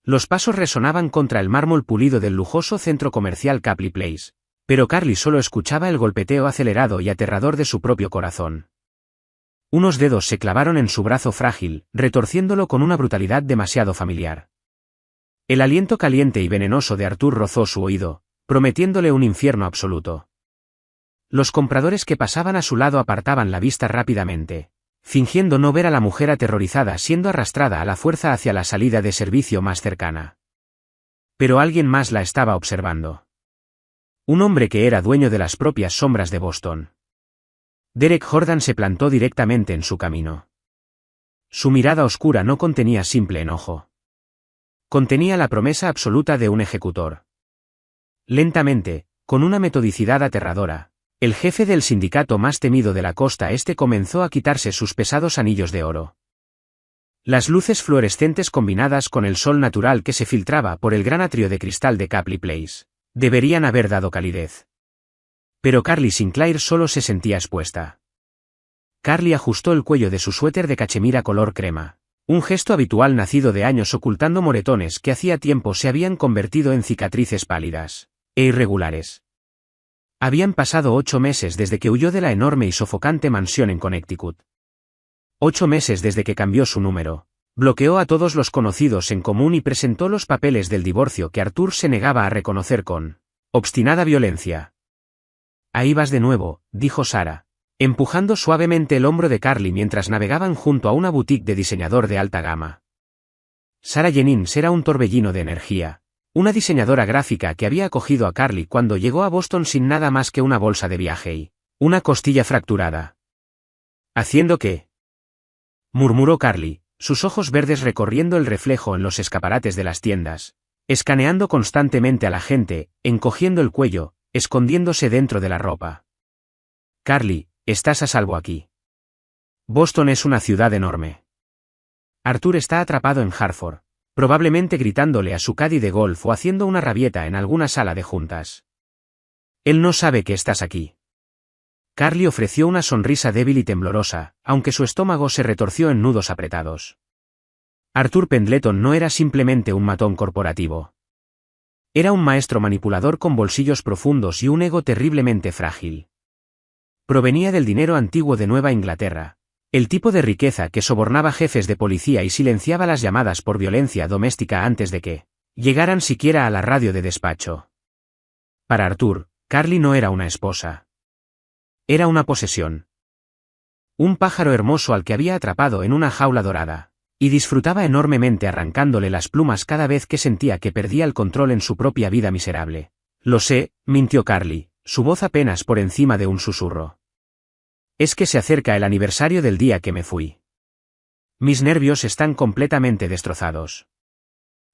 Los pasos resonaban contra el mármol pulido del lujoso centro comercial Capley Place, pero Carly solo escuchaba el golpeteo acelerado y aterrador de su propio corazón. Unos dedos se clavaron en su brazo frágil, retorciéndolo con una brutalidad demasiado familiar. El aliento caliente y venenoso de Arthur rozó su oído, prometiéndole un infierno absoluto. Los compradores que pasaban a su lado apartaban la vista rápidamente, fingiendo no ver a la mujer aterrorizada siendo arrastrada a la fuerza hacia la salida de servicio más cercana. Pero alguien más la estaba observando. Un hombre que era dueño de las propias sombras de Boston. Derek Jordan se plantó directamente en su camino. Su mirada oscura no contenía simple enojo. Contenía la promesa absoluta de un ejecutor. Lentamente, con una metodicidad aterradora, el jefe del sindicato más temido de la costa este comenzó a quitarse sus pesados anillos de oro. Las luces fluorescentes combinadas con el sol natural que se filtraba por el gran atrio de cristal de Capley Place, deberían haber dado calidez. Pero Carly Sinclair solo se sentía expuesta. Carly ajustó el cuello de su suéter de cachemira color crema, un gesto habitual nacido de años ocultando moretones que hacía tiempo se habían convertido en cicatrices pálidas e irregulares. Habían pasado 8 meses desde que huyó de la enorme y sofocante mansión en Connecticut. 8 meses desde que cambió su número, bloqueó a todos los conocidos en común y presentó los papeles del divorcio que Arthur se negaba a reconocer con obstinada violencia. Ahí vas de nuevo, dijo Sarah, empujando suavemente el hombro de Carly mientras navegaban junto a una boutique de diseñador de alta gama. Sarah Jennings era un torbellino de energía, una diseñadora gráfica que había acogido a Carly cuando llegó a Boston sin nada más que una bolsa de viaje y una costilla fracturada. ¿Haciendo qué?, murmuró Carly, sus ojos verdes recorriendo el reflejo en los escaparates de las tiendas, escaneando constantemente a la gente, encogiendo el cuello, escondiéndose dentro de la ropa. Carly, estás a salvo aquí. Boston es una ciudad enorme. Arthur está atrapado en Hartford, probablemente gritándole a su caddy de golf o haciendo una rabieta en alguna sala de juntas. Él no sabe que estás aquí. Carly ofreció una sonrisa débil y temblorosa, aunque su estómago se retorció en nudos apretados. Arthur Pendleton no era simplemente un matón corporativo. Era un maestro manipulador con bolsillos profundos y un ego terriblemente frágil. Provenía del dinero antiguo de Nueva Inglaterra, el tipo de riqueza que sobornaba jefes de policía y silenciaba las llamadas por violencia doméstica antes de que llegaran siquiera a la radio de despacho. Para Arthur, Carly no era una esposa. Era una posesión. Un pájaro hermoso al que había atrapado en una jaula dorada, y disfrutaba enormemente arrancándole las plumas cada vez que sentía que perdía el control en su propia vida miserable. Lo sé, mintió Carly, su voz apenas por encima de un susurro. Es que se acerca el aniversario del día que me fui. Mis nervios están completamente destrozados.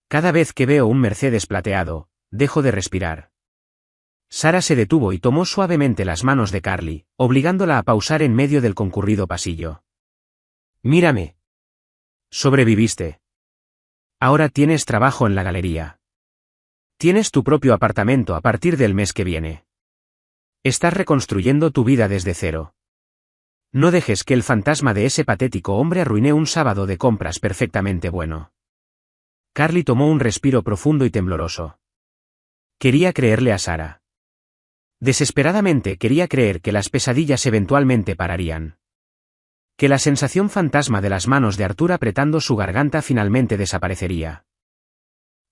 Cada vez que veo un Mercedes plateado, dejo de respirar. Sarah se detuvo y tomó suavemente las manos de Carly, obligándola a pausar en medio del concurrido pasillo. Mírame. Sobreviviste. Ahora tienes trabajo en la galería. Tienes tu propio apartamento a partir del mes que viene. Estás reconstruyendo tu vida desde cero. No dejes que el fantasma de ese patético hombre arruine un sábado de compras perfectamente bueno. Carly tomó un respiro profundo y tembloroso. Quería creerle a Sarah. Desesperadamente quería creer que las pesadillas eventualmente pararían. Que la sensación fantasma de las manos de Arthur apretando su garganta finalmente desaparecería.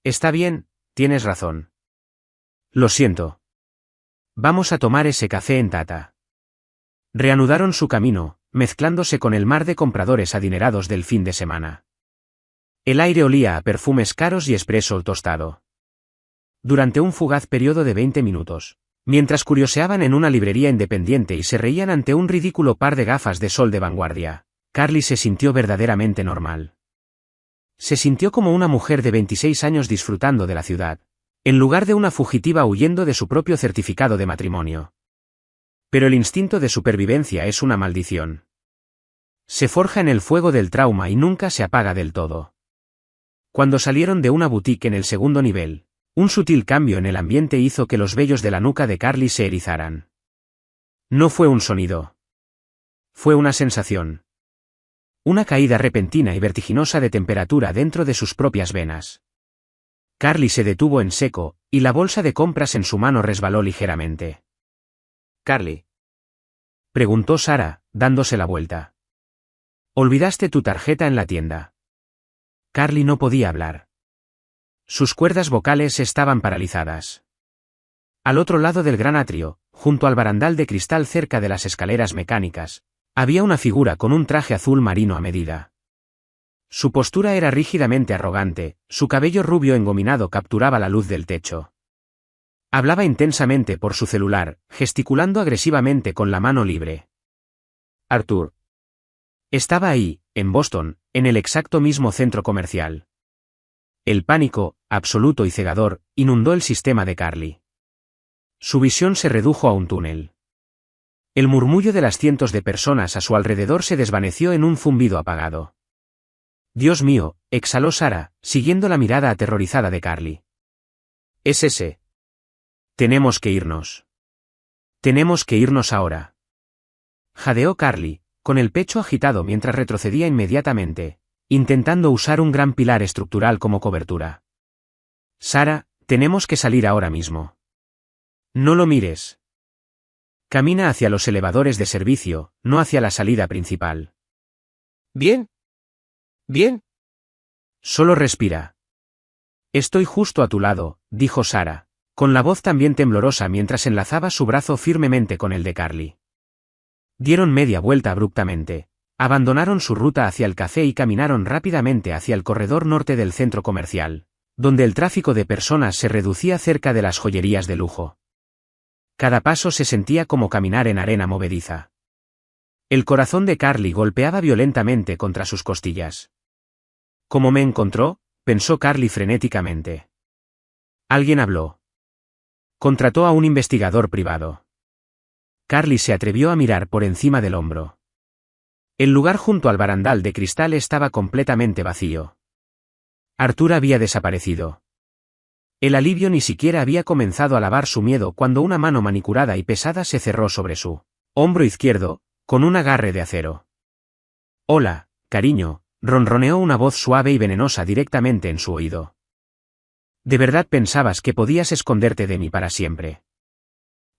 Está bien, tienes razón. Lo siento. Vamos a tomar ese café en Tata. Reanudaron su camino, mezclándose con el mar de compradores adinerados del fin de semana. El aire olía a perfumes caros y espresso tostado. Durante un fugaz periodo de 20 minutos, mientras curioseaban en una librería independiente y se reían ante un ridículo par de gafas de sol de vanguardia, Carly se sintió verdaderamente normal. Se sintió como una mujer de 26 años disfrutando de la ciudad, en lugar de una fugitiva huyendo de su propio certificado de matrimonio. Pero el instinto de supervivencia es una maldición. Se forja en el fuego del trauma y nunca se apaga del todo. Cuando salieron de una boutique en el segundo nivel, un sutil cambio en el ambiente hizo que los vellos de la nuca de Carly se erizaran. No fue un sonido. Fue una sensación. Una caída repentina y vertiginosa de temperatura dentro de sus propias venas. Carly se detuvo en seco, y la bolsa de compras en su mano resbaló ligeramente. Carly. Preguntó Sarah, dándose la vuelta. Olvidaste tu tarjeta en la tienda. Carly no podía hablar. Sus cuerdas vocales estaban paralizadas. Al otro lado del gran atrio, junto al barandal de cristal cerca de las escaleras mecánicas, había una figura con un traje azul marino a medida. Su postura era rígidamente arrogante, su cabello rubio engominado capturaba la luz del techo. Hablaba intensamente por su celular, gesticulando agresivamente con la mano libre. Arthur. Estaba ahí, en Boston, en el exacto mismo centro comercial. El pánico, absoluto y cegador, inundó el sistema de Carly. Su visión se redujo a un túnel. El murmullo de las cientos de personas a su alrededor se desvaneció en un zumbido apagado. Dios mío, exhaló Sarah, siguiendo la mirada aterrorizada de Carly. Es ese. Tenemos que irnos. Tenemos que irnos ahora. Jadeó Carly, con el pecho agitado mientras retrocedía inmediatamente, intentando usar un gran pilar estructural como cobertura. Sarah, tenemos que salir ahora mismo. No lo mires. Camina hacia los elevadores de servicio, no hacia la salida principal. Bien. Bien. Solo respira. Estoy justo a tu lado, dijo Sarah, con la voz también temblorosa mientras enlazaba su brazo firmemente con el de Carly. Dieron media vuelta abruptamente, abandonaron su ruta hacia el café y caminaron rápidamente hacia el corredor norte del centro comercial, donde el tráfico de personas se reducía cerca de las joyerías de lujo. Cada paso se sentía como caminar en arena movediza. El corazón de Carly golpeaba violentamente contra sus costillas. ¿Cómo me encontró?, pensó Carly frenéticamente. Alguien habló. Contrató a un investigador privado. Carly se atrevió a mirar por encima del hombro. El lugar junto al barandal de cristal estaba completamente vacío. Arthur había desaparecido. El alivio ni siquiera había comenzado a lavar su miedo cuando una mano manicurada y pesada se cerró sobre su hombro izquierdo, con un agarre de acero. Hola, cariño, ronroneó una voz suave y venenosa directamente en su oído. ¿De verdad pensabas que podías esconderte de mí para siempre?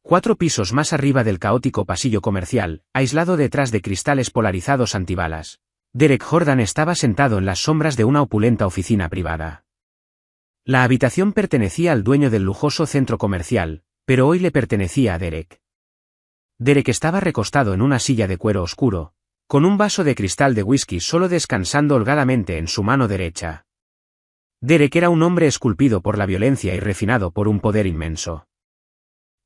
4 pisos más arriba del caótico pasillo comercial, aislado detrás de cristales polarizados antibalas, Derek Jordan estaba sentado en las sombras de una opulenta oficina privada. La habitación pertenecía al dueño del lujoso centro comercial, pero hoy le pertenecía a Derek. Derek estaba recostado en una silla de cuero oscuro, con un vaso de cristal de whisky solo descansando holgadamente en su mano derecha. Derek era un hombre esculpido por la violencia y refinado por un poder inmenso.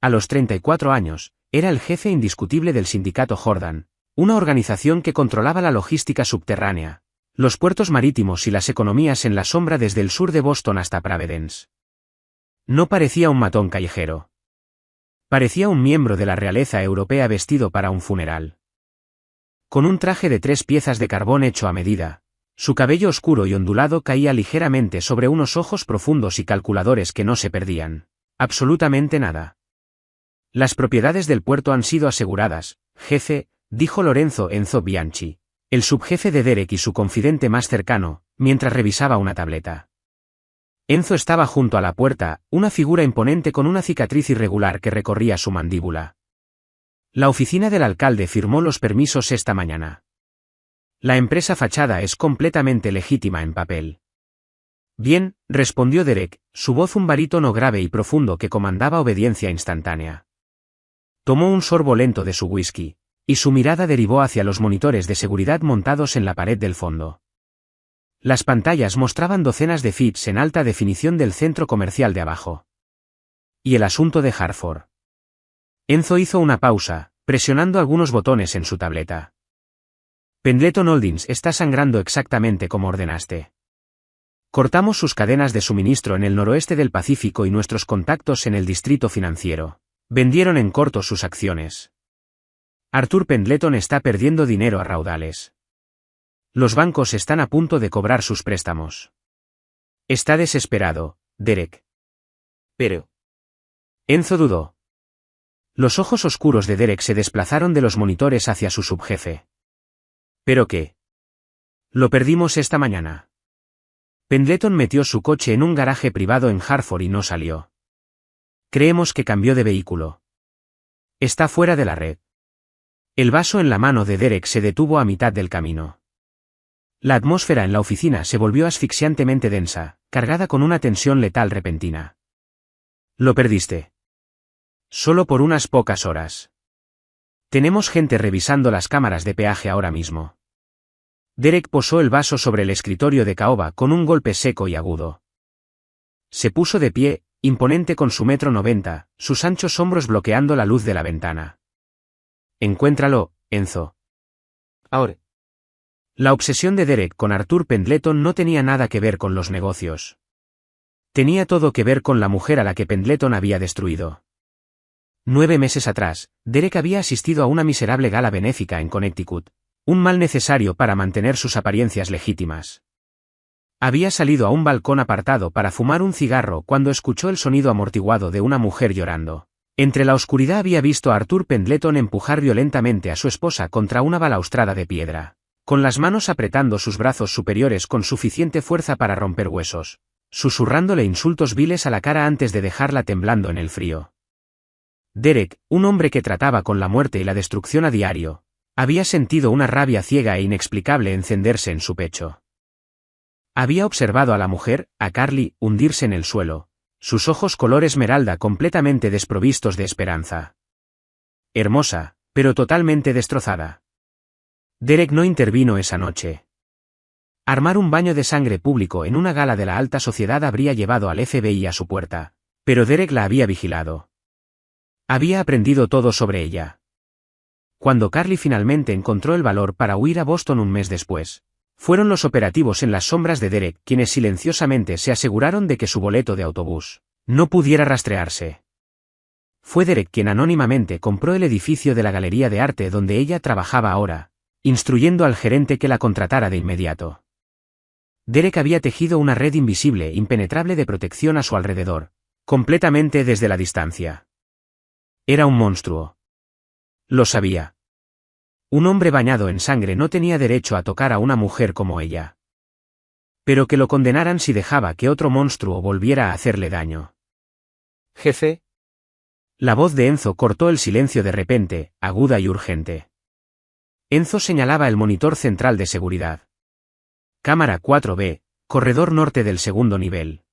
A los 34 años, era el jefe indiscutible del sindicato Jordan, una organización que controlaba la logística subterránea, los puertos marítimos y las economías en la sombra desde el sur de Boston hasta Providence. No parecía un matón callejero. Parecía un miembro de la realeza europea vestido para un funeral. Con un traje de 3 piezas de carbón hecho a medida, su cabello oscuro y ondulado caía ligeramente sobre unos ojos profundos y calculadores que no se perdían absolutamente nada. Las propiedades del puerto han sido aseguradas, jefe, dijo Lorenzo Enzo Bianchi, el subjefe de Derek y su confidente más cercano, mientras revisaba una tableta. Enzo estaba junto a la puerta, una figura imponente con una cicatriz irregular que recorría su mandíbula. La oficina del alcalde firmó los permisos esta mañana. La empresa fachada es completamente legítima en papel. Bien, respondió Derek, su voz un barítono grave y profundo que comandaba obediencia instantánea. Tomó un sorbo lento de su whisky, y su mirada derivó hacia los monitores de seguridad montados en la pared del fondo. Las pantallas mostraban docenas de feeds en alta definición del centro comercial de abajo. ¿Y el asunto de Hartford? Enzo hizo una pausa, presionando algunos botones en su tableta. Pendleton Holdings está sangrando exactamente como ordenaste. Cortamos sus cadenas de suministro en el noroeste del Pacífico y nuestros contactos en el distrito financiero. Vendieron en corto sus acciones. Arthur Pendleton está perdiendo dinero a raudales. Los bancos están a punto de cobrar sus préstamos. Está desesperado, Derek. Pero. Enzo dudó. Los ojos oscuros de Derek se desplazaron de los monitores hacia su subjefe. ¿Pero qué? Lo perdimos esta mañana. Pendleton metió su coche en un garaje privado en Hartford y no salió. Creemos que cambió de vehículo. Está fuera de la red. El vaso en la mano de Derek se detuvo a mitad del camino. La atmósfera en la oficina se volvió asfixiantemente densa, cargada con una tensión letal repentina. Lo perdiste. Solo por unas pocas horas. Tenemos gente revisando las cámaras de peaje ahora mismo. Derek posó el vaso sobre el escritorio de caoba con un golpe seco y agudo. Se puso de pie, imponente con su 1,90 m, sus anchos hombros bloqueando la luz de la ventana. Encuéntralo, Enzo. Ahora. La obsesión de Derek con Arthur Pendleton no tenía nada que ver con los negocios. Tenía todo que ver con la mujer a la que Pendleton había destruido. 9 meses atrás, Derek había asistido a una miserable gala benéfica en Connecticut, un mal necesario para mantener sus apariencias legítimas. Había salido a un balcón apartado para fumar un cigarro cuando escuchó el sonido amortiguado de una mujer llorando. Entre la oscuridad había visto a Arthur Pendleton empujar violentamente a su esposa contra una balaustrada de piedra, con las manos apretando sus brazos superiores con suficiente fuerza para romper huesos, susurrándole insultos viles a la cara antes de dejarla temblando en el frío. Derek, un hombre que trataba con la muerte y la destrucción a diario, había sentido una rabia ciega e inexplicable encenderse en su pecho. Había observado a la mujer, a Carly, hundirse en el suelo, sus ojos color esmeralda completamente desprovistos de esperanza. Hermosa, pero totalmente destrozada. Derek no intervino esa noche. Armar un baño de sangre público en una gala de la alta sociedad habría llevado al FBI a su puerta, pero Derek la había vigilado. Había aprendido todo sobre ella. Cuando Carly finalmente encontró el valor para huir a Boston un mes después, fueron los operativos en las sombras de Derek quienes silenciosamente se aseguraron de que su boleto de autobús no pudiera rastrearse. Fue Derek quien anónimamente compró el edificio de la galería de arte donde ella trabajaba ahora, instruyendo al gerente que la contratara de inmediato. Derek había tejido una red invisible impenetrable de protección a su alrededor, completamente desde la distancia. Era un monstruo. Lo sabía. Un hombre bañado en sangre no tenía derecho a tocar a una mujer como ella. Pero que lo condenaran si dejaba que otro monstruo volviera a hacerle daño. Jefe. La voz de Enzo cortó el silencio de repente, aguda y urgente. Enzo señalaba el monitor central de seguridad. Cámara 4B, corredor norte del segundo nivel.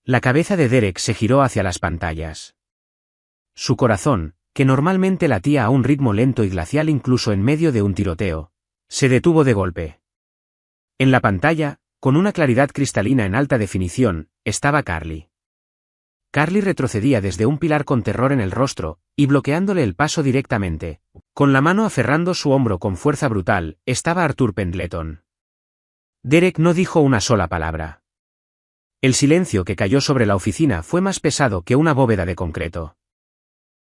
La cabeza de Derek se giró hacia las pantallas. Su corazón, que normalmente latía a un ritmo lento y glacial incluso en medio de un tiroteo, se detuvo de golpe. En la pantalla, con una claridad cristalina en alta definición, estaba Carly. Carly retrocedía desde un pilar con terror en el rostro, y bloqueándole el paso directamente, con la mano aferrando su hombro con fuerza brutal, estaba Arthur Pendleton. Derek no dijo una sola palabra. El silencio que cayó sobre la oficina fue más pesado que una bóveda de concreto.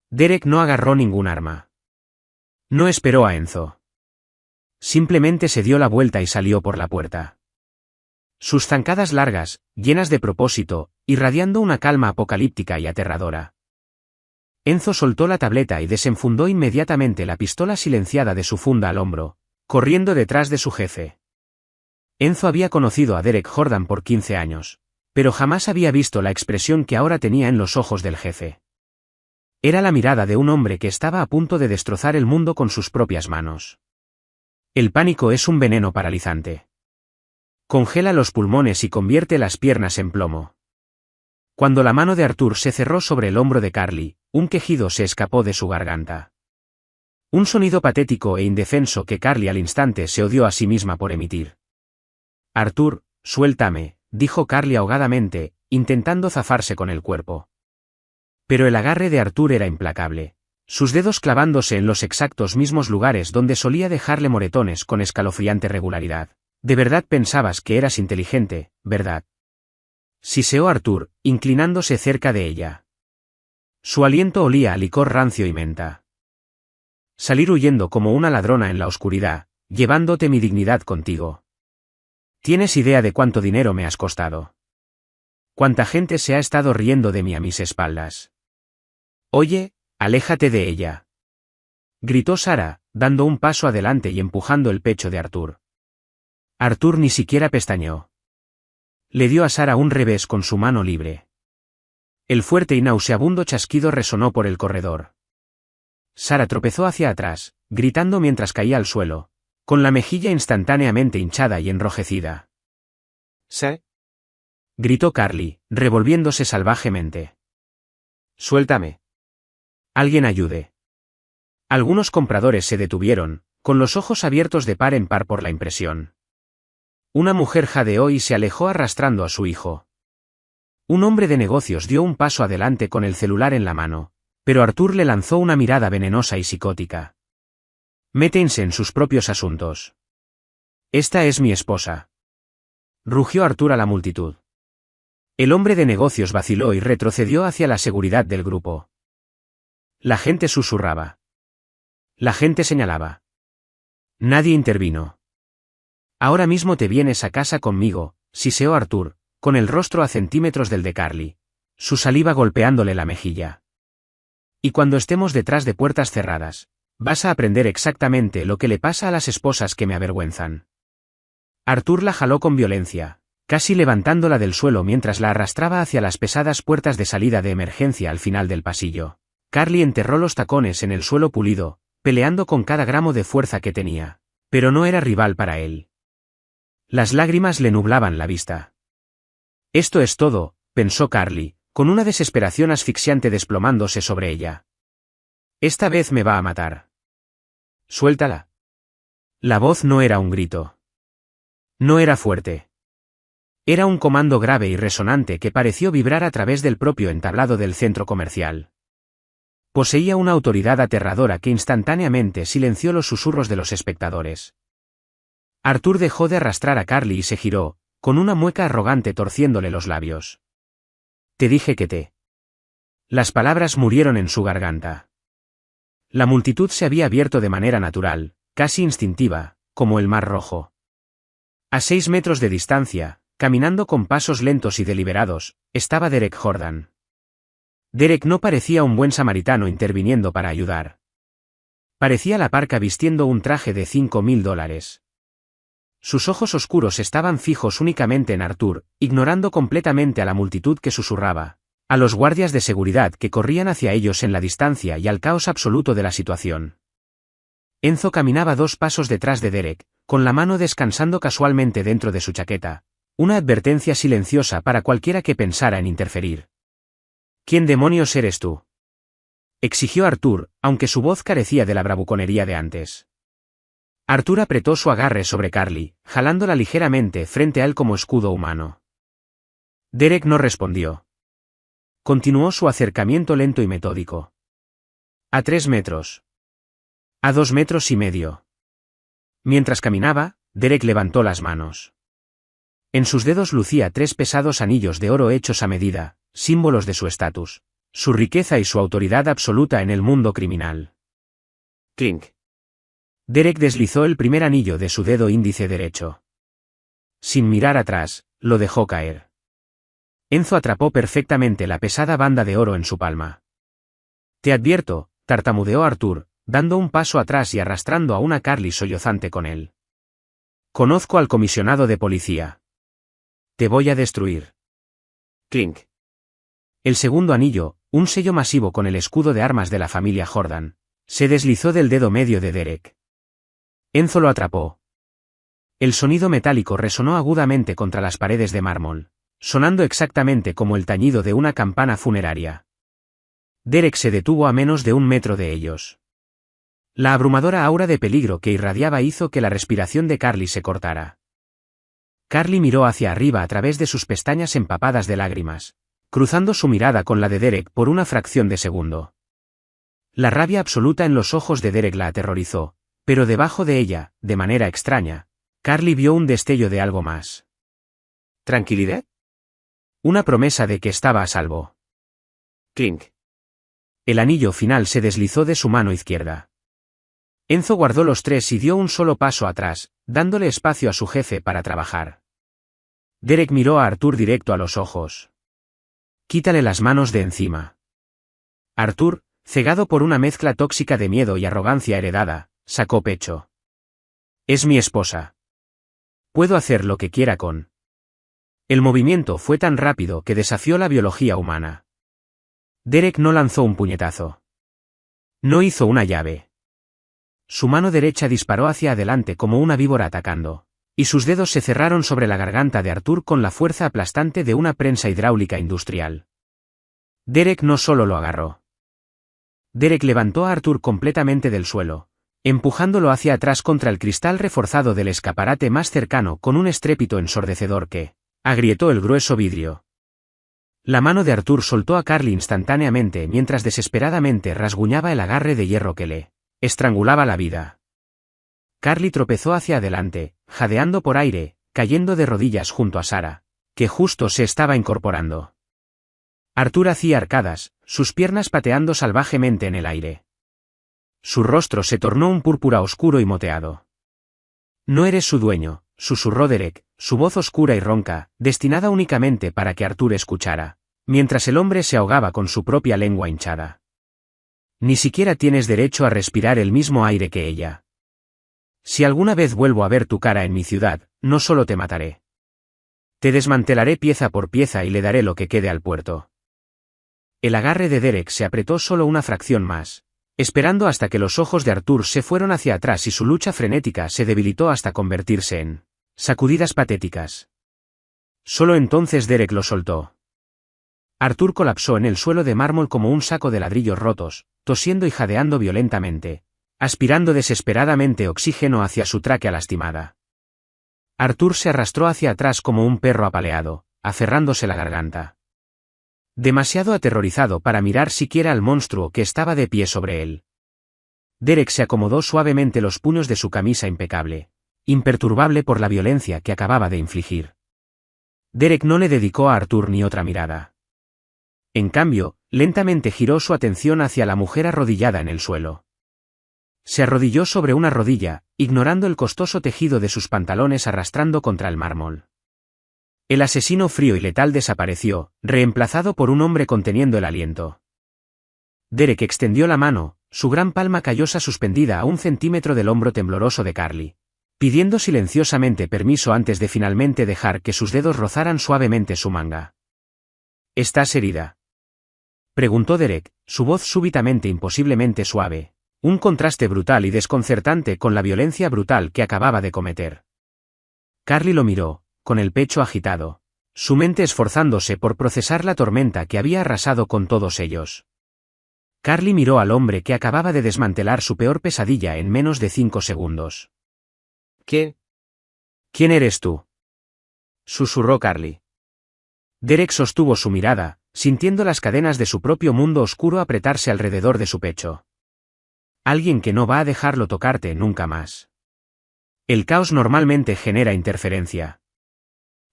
Derek no agarró ningún arma. No esperó a Enzo. Simplemente se dio la vuelta y salió por la puerta. Sus zancadas largas, llenas de propósito, irradiando una calma apocalíptica y aterradora. Enzo soltó la tableta y desenfundó inmediatamente la pistola silenciada de su funda al hombro, corriendo detrás de su jefe. Enzo había conocido a Derek Jordan por 15 años, pero jamás había visto la expresión que ahora tenía en los ojos del jefe. Era la mirada de un hombre que estaba a punto de destrozar el mundo con sus propias manos. El pánico es un veneno paralizante. Congela los pulmones y convierte las piernas en plomo. Cuando la mano de Arthur se cerró sobre el hombro de Carly, un quejido se escapó de su garganta. Un sonido patético e indefenso que Carly al instante se odió a sí misma por emitir. Arthur, suéltame, dijo Carly ahogadamente, intentando zafarse con el cuerpo. Pero el agarre de Arthur era implacable, sus dedos clavándose en los exactos mismos lugares donde solía dejarle moretones con escalofriante regularidad. De verdad pensabas que eras inteligente, ¿verdad? Siseó Arthur, inclinándose cerca de ella. Su aliento olía a licor rancio y menta. Salir huyendo como una ladrona en la oscuridad, llevándote mi dignidad contigo. ¿Tienes idea de cuánto dinero me has costado? ¿Cuánta gente se ha estado riendo de mí a mis espaldas? Oye, aléjate de ella. Gritó Sara, dando un paso adelante y empujando el pecho de Arthur. Arthur ni siquiera pestañeó. Le dio a Sara un revés con su mano libre. El fuerte y nauseabundo chasquido resonó por el corredor. Sara tropezó hacia atrás, gritando mientras caía al suelo, con la mejilla instantáneamente hinchada y enrojecida. «¿Sí?», gritó Carly, revolviéndose salvajemente. «Suéltame». Alguien ayude. Algunos compradores se detuvieron, con los ojos abiertos de par en par por la impresión. Una mujer jadeó y se alejó arrastrando a su hijo. Un hombre de negocios dio un paso adelante con el celular en la mano, pero Arthur le lanzó una mirada venenosa y psicótica. Métense en sus propios asuntos. Esta es mi esposa. Rugió Arthur a la multitud. El hombre de negocios vaciló y retrocedió hacia la seguridad del grupo. La gente susurraba. La gente señalaba. Nadie intervino. Ahora mismo te vienes a casa conmigo, siseó Arthur, con el rostro a centímetros del de Carly, su saliva golpeándole la mejilla. Y cuando estemos detrás de puertas cerradas, vas a aprender exactamente lo que le pasa a las esposas que me avergüenzan. Arthur la jaló con violencia, casi levantándola del suelo mientras la arrastraba hacia las pesadas puertas de salida de emergencia al final del pasillo. Carly enterró los tacones en el suelo pulido, peleando con cada gramo de fuerza que tenía, pero no era rival para él. Las lágrimas le nublaban la vista. Esto es todo, pensó Carly, con una desesperación asfixiante desplomándose sobre ella. Esta vez me va a matar. Suéltala. La voz no era un grito. No era fuerte. Era un comando grave y resonante que pareció vibrar a través del propio entablado del centro comercial. Poseía una autoridad aterradora que instantáneamente silenció los susurros de los espectadores. Arthur dejó de arrastrar a Carly y se giró, con una mueca arrogante torciéndole los labios. Te dije que te. Las palabras murieron en su garganta. La multitud se había abierto de manera natural, casi instintiva, como el mar rojo. A 6 metros de distancia, caminando con pasos lentos y deliberados, estaba Derek Jordan. Derek no parecía un buen samaritano interviniendo para ayudar. Parecía la parca vistiendo un traje de $5.000. Sus ojos oscuros estaban fijos únicamente en Arthur, ignorando completamente a la multitud que susurraba, a los guardias de seguridad que corrían hacia ellos en la distancia y al caos absoluto de la situación. Enzo caminaba 2 pasos detrás de Derek, con la mano descansando casualmente dentro de su chaqueta, una advertencia silenciosa para cualquiera que pensara en interferir. ¿Quién demonios eres tú?, exigió Arthur, aunque su voz carecía de la bravuconería de antes. Arthur apretó su agarre sobre Carly, jalándola ligeramente frente a él como escudo humano. Derek no respondió. Continuó su acercamiento lento y metódico. A 3 metros. A 2,5 metros. Mientras caminaba, Derek levantó las manos. En sus dedos lucía 3 pesados anillos de oro hechos a medida, símbolos de su estatus, su riqueza y su autoridad absoluta en el mundo criminal. Clink. Derek deslizó el primer anillo de su dedo índice derecho. Sin mirar atrás, lo dejó caer. Enzo atrapó perfectamente la pesada banda de oro en su palma. Te advierto, tartamudeó Arthur, dando un paso atrás y arrastrando a una Carly sollozante con él. Conozco al comisionado de policía. Te voy a destruir. Clink. El segundo anillo, un sello masivo con el escudo de armas de la familia Jordan, se deslizó del dedo medio de Derek. Enzo lo atrapó. El sonido metálico resonó agudamente contra las paredes de mármol, sonando exactamente como el tañido de una campana funeraria. Derek se detuvo a menos de 1 metro de ellos. La abrumadora aura de peligro que irradiaba hizo que la respiración de Carly se cortara. Carly miró hacia arriba a través de sus pestañas empapadas de lágrimas, cruzando su mirada con la de Derek por una fracción de segundo. La rabia absoluta en los ojos de Derek la aterrorizó, pero debajo de ella, de manera extraña, Carly vio un destello de algo más. ¿Tranquilidad? Una promesa de que estaba a salvo. Clink. El anillo final se deslizó de su mano izquierda. Enzo guardó los 3 y dio un solo paso atrás, dándole espacio a su jefe para trabajar. Derek miró a Arthur directo a los ojos. Quítale las manos de encima. Arthur, cegado por una mezcla tóxica de miedo y arrogancia heredada, sacó pecho. Es mi esposa. Puedo hacer lo que quiera con El movimiento fue tan rápido que desafió la biología humana. Derek no lanzó un puñetazo. No hizo una llave. Su mano derecha disparó hacia adelante como una víbora atacando, y sus dedos se cerraron sobre la garganta de Arthur con la fuerza aplastante de una prensa hidráulica industrial. Derek no solo lo agarró. Derek levantó a Arthur completamente del suelo, empujándolo hacia atrás contra el cristal reforzado del escaparate más cercano con un estrépito ensordecedor que agrietó el grueso vidrio. La mano de Arthur soltó a Carly instantáneamente mientras desesperadamente rasguñaba el agarre de hierro que le estrangulaba la vida. Carly tropezó hacia adelante, jadeando por aire, cayendo de rodillas junto a Sarah, que justo se estaba incorporando. Arthur hacía arcadas, sus piernas pateando salvajemente en el aire. Su rostro se tornó un púrpura oscuro y moteado. No eres su dueño, susurró Derek, su voz oscura y ronca, destinada únicamente para que Arthur escuchara, mientras el hombre se ahogaba con su propia lengua hinchada. Ni siquiera tienes derecho a respirar el mismo aire que ella. Si alguna vez vuelvo a ver tu cara en mi ciudad, no solo te mataré. Te desmantelaré pieza por pieza y le daré lo que quede al puerto. El agarre de Derek se apretó solo una fracción más, esperando hasta que los ojos de Arthur se fueron hacia atrás y su lucha frenética se debilitó hasta convertirse en sacudidas patéticas. Solo entonces Derek lo soltó. Arthur colapsó en el suelo de mármol como un saco de ladrillos rotos, tosiendo y jadeando violentamente, aspirando desesperadamente oxígeno hacia su tráquea lastimada. Arthur se arrastró hacia atrás como un perro apaleado, aferrándose la garganta. Demasiado aterrorizado para mirar siquiera al monstruo que estaba de pie sobre él. Derek se acomodó suavemente los puños de su camisa impecable, imperturbable por la violencia que acababa de infligir. Derek no le dedicó a Arthur ni otra mirada. En cambio, lentamente giró su atención hacia la mujer arrodillada en el suelo. Se arrodilló sobre una rodilla, ignorando el costoso tejido de sus pantalones arrastrando contra el mármol. El asesino frío y letal desapareció, reemplazado por un hombre conteniendo el aliento. Derek extendió la mano, su gran palma callosa suspendida a 1 centímetro del hombro tembloroso de Carly, pidiendo silenciosamente permiso antes de finalmente dejar que sus dedos rozaran suavemente su manga. ¿Estás herida?, preguntó Derek, su voz súbitamente imposiblemente suave, un contraste brutal y desconcertante con la violencia brutal que acababa de cometer. Carly lo miró, con el pecho agitado, su mente esforzándose por procesar la tormenta que había arrasado con todos ellos. Carly miró al hombre que acababa de desmantelar su peor pesadilla en menos de 5 segundos. ¿Quién? ¿Quién eres tú?, susurró Carly. Derek sostuvo su mirada, sintiendo las cadenas de su propio mundo oscuro apretarse alrededor de su pecho. Alguien que no va a dejarlo tocarte nunca más. El caos normalmente genera interferencia.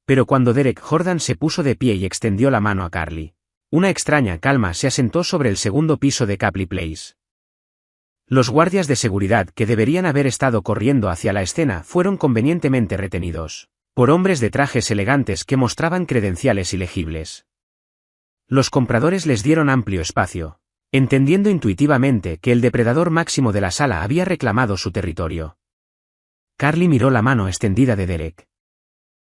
Pero cuando Derek Jordan se puso de pie y extendió la mano a Carly, una extraña calma se asentó sobre el segundo piso de Capli Place. Los guardias de seguridad que deberían haber estado corriendo hacia la escena fueron convenientemente retenidos por hombres de trajes elegantes que mostraban credenciales ilegibles. Los compradores les dieron amplio espacio, entendiendo intuitivamente que el depredador máximo de la sala había reclamado su territorio. Carly miró la mano extendida de Derek.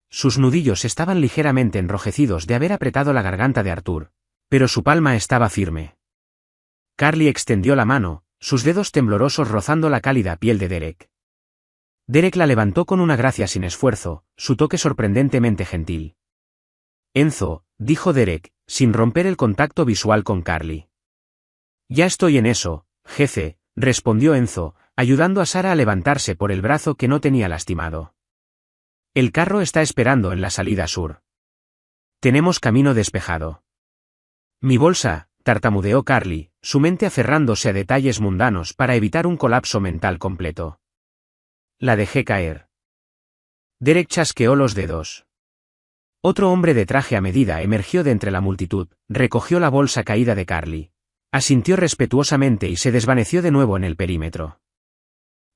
Sus nudillos estaban ligeramente enrojecidos de haber apretado la garganta de Arthur, pero su palma estaba firme. Carly extendió la mano, sus dedos temblorosos rozando la cálida piel de Derek. Derek la levantó con una gracia sin esfuerzo, su toque sorprendentemente gentil. Enzo, dijo Derek, sin romper el contacto visual con Carly. Ya estoy en eso, jefe, respondió Enzo, ayudando a Sarah a levantarse por el brazo que no tenía lastimado. El carro está esperando en la salida sur. Tenemos camino despejado. Mi bolsa, tartamudeó Carly, su mente aferrándose a detalles mundanos para evitar un colapso mental completo. La dejé caer. Derek chasqueó los dedos. Otro hombre de traje a medida emergió de entre la multitud, recogió la bolsa caída de Carly, asintió respetuosamente y se desvaneció de nuevo en el perímetro.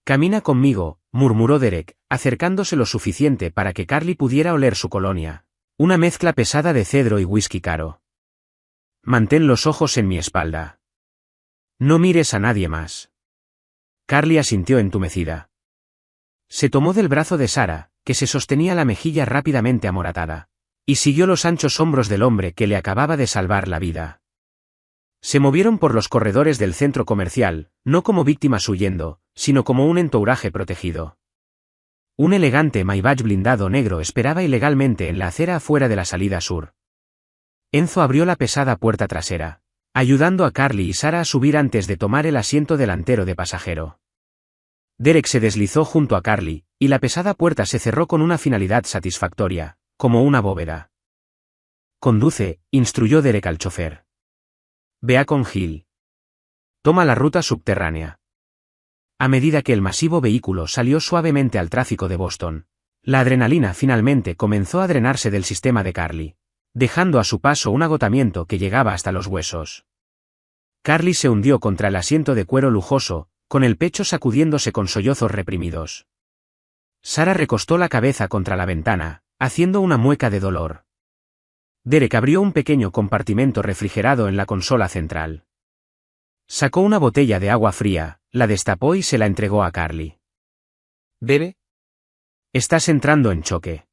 Camina conmigo, murmuró Derek, acercándose lo suficiente para que Carly pudiera oler su colonia, una mezcla pesada de cedro y whisky caro. Mantén los ojos en mi espalda. No mires a nadie más. Carly asintió entumecida. Se tomó del brazo de Sarah, que se sostenía la mejilla rápidamente amoratada, Y siguió los anchos hombros del hombre que le acababa de salvar la vida. Se movieron por los corredores del centro comercial, no como víctimas huyendo, sino como un entouraje protegido. Un elegante Maybach blindado negro esperaba ilegalmente en la acera afuera de la salida sur. Enzo abrió la pesada puerta trasera, ayudando a Carly y Sarah a subir antes de tomar el asiento delantero de pasajero. Derek se deslizó junto a Carly, y la pesada puerta se cerró con una finalidad satisfactoria, como una bóveda. Conduce, instruyó Derek al chofer. Ve a Beacon Hill. Toma la ruta subterránea. A medida que el masivo vehículo salió suavemente al tráfico de Boston, la adrenalina finalmente comenzó a drenarse del sistema de Carly, dejando a su paso un agotamiento que llegaba hasta los huesos. Carly se hundió contra el asiento de cuero lujoso, con el pecho sacudiéndose con sollozos reprimidos. Sarah recostó la cabeza contra la ventana, haciendo una mueca de dolor. Derek abrió un pequeño compartimento refrigerado en la consola central. Sacó una botella de agua fría, la destapó y se la entregó a Carly. ¿Bebe? Estás entrando en choque.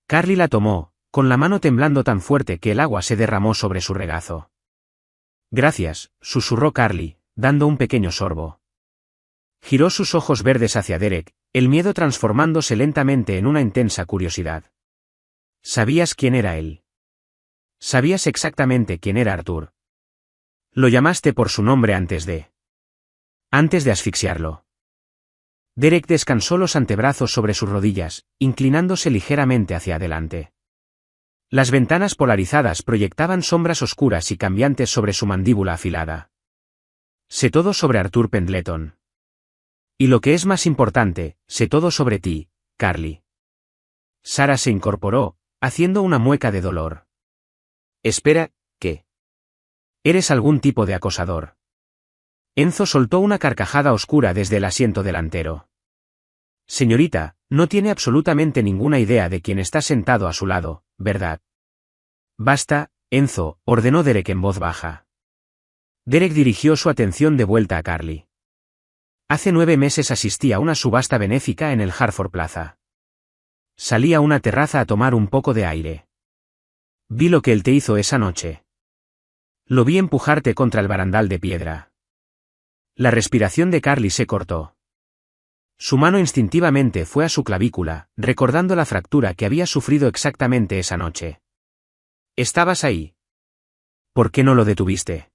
Carly la tomó, con la mano temblando tan fuerte que el agua se derramó sobre su regazo. Gracias, susurró Carly, dando un pequeño sorbo. Giró sus ojos verdes hacia Derek, el miedo transformándose lentamente en una intensa curiosidad. ¿Sabías quién era él? ¿Sabías exactamente quién era Arthur? Lo llamaste por su nombre antes de asfixiarlo. Derek descansó los antebrazos sobre sus rodillas, inclinándose ligeramente hacia adelante. Las ventanas polarizadas proyectaban sombras oscuras y cambiantes sobre su mandíbula afilada. Sé todo sobre Arthur Pendleton. Y lo que es más importante, sé todo sobre ti, Carly. Sarah se incorporó, haciendo una mueca de dolor. Espera, ¿qué? ¿Eres algún tipo de acosador? Enzo soltó una carcajada oscura desde el asiento delantero. Señorita, no tiene absolutamente ninguna idea de quién está sentado a su lado, ¿verdad? Basta, Enzo, ordenó Derek en voz baja. Derek dirigió su atención de vuelta a Carly. Hace 9 meses asistí a una subasta benéfica en el Hartford Plaza. Salí a una terraza a tomar un poco de aire. Vi lo que él te hizo esa noche. Lo vi empujarte contra el barandal de piedra. La respiración de Carly se cortó. Su mano instintivamente fue a su clavícula, recordando la fractura que había sufrido exactamente esa noche. ¿Estabas ahí? ¿Por qué no lo detuviste?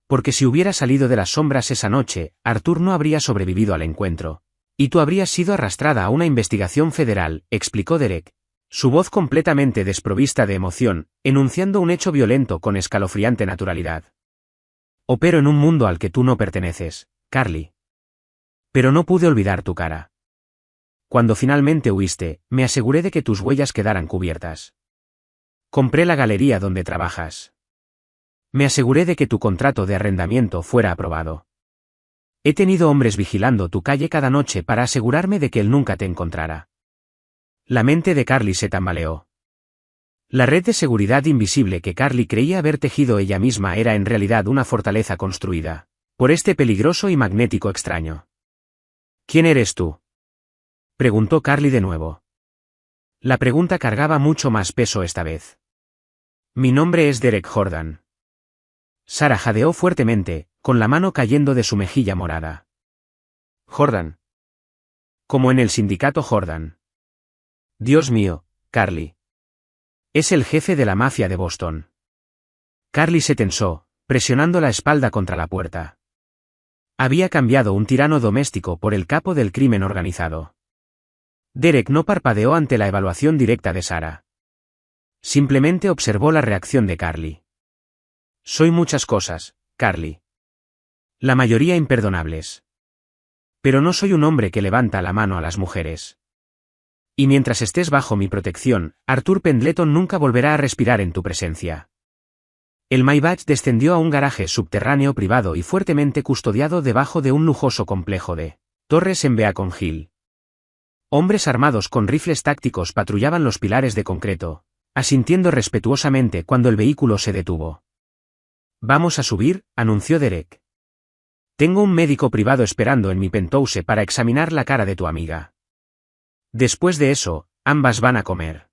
Porque si hubiera salido de las sombras esa noche, Arthur no habría sobrevivido al encuentro. Y tú habrías sido arrastrada a una investigación federal, explicó Derek, su voz completamente desprovista de emoción, enunciando un hecho violento con escalofriante naturalidad. Opero en un mundo al que tú no perteneces, Carly. Pero no pude olvidar tu cara. Cuando finalmente huiste, me aseguré de que tus huellas quedaran cubiertas. Compré la galería donde trabajas. Me aseguré de que tu contrato de arrendamiento fuera aprobado. He tenido hombres vigilando tu calle cada noche para asegurarme de que él nunca te encontrara. La mente de Carly se tambaleó. La red de seguridad invisible que Carly creía haber tejido ella misma era en realidad una fortaleza construida por este peligroso y magnético extraño. ¿Quién eres tú?, preguntó Carly de nuevo. La pregunta cargaba mucho más peso esta vez. Mi nombre es Derek Jordan. Sarah jadeó fuertemente, con la mano cayendo de su mejilla morada. Jordan. Como en el sindicato Jordan. Dios mío, Carly. Es el jefe de la mafia de Boston. Carly se tensó, presionando la espalda contra la puerta. Había cambiado un tirano doméstico por el capo del crimen organizado. Derek no parpadeó ante la evaluación directa de Sarah. Simplemente observó la reacción de Carly. Soy muchas cosas, Carly. La mayoría imperdonables. Pero no soy un hombre que levanta la mano a las mujeres. Y mientras estés bajo mi protección, Arthur Pendleton nunca volverá a respirar en tu presencia. El Maybach descendió a un garaje subterráneo privado y fuertemente custodiado debajo de un lujoso complejo de torres en Beacon Hill. Hombres armados con rifles tácticos patrullaban los pilares de concreto, asintiendo respetuosamente cuando el vehículo se detuvo. Vamos a subir, anunció Derek. Tengo un médico privado esperando en mi penthouse para examinar la cara de tu amiga. Después de eso, ambas van a comer.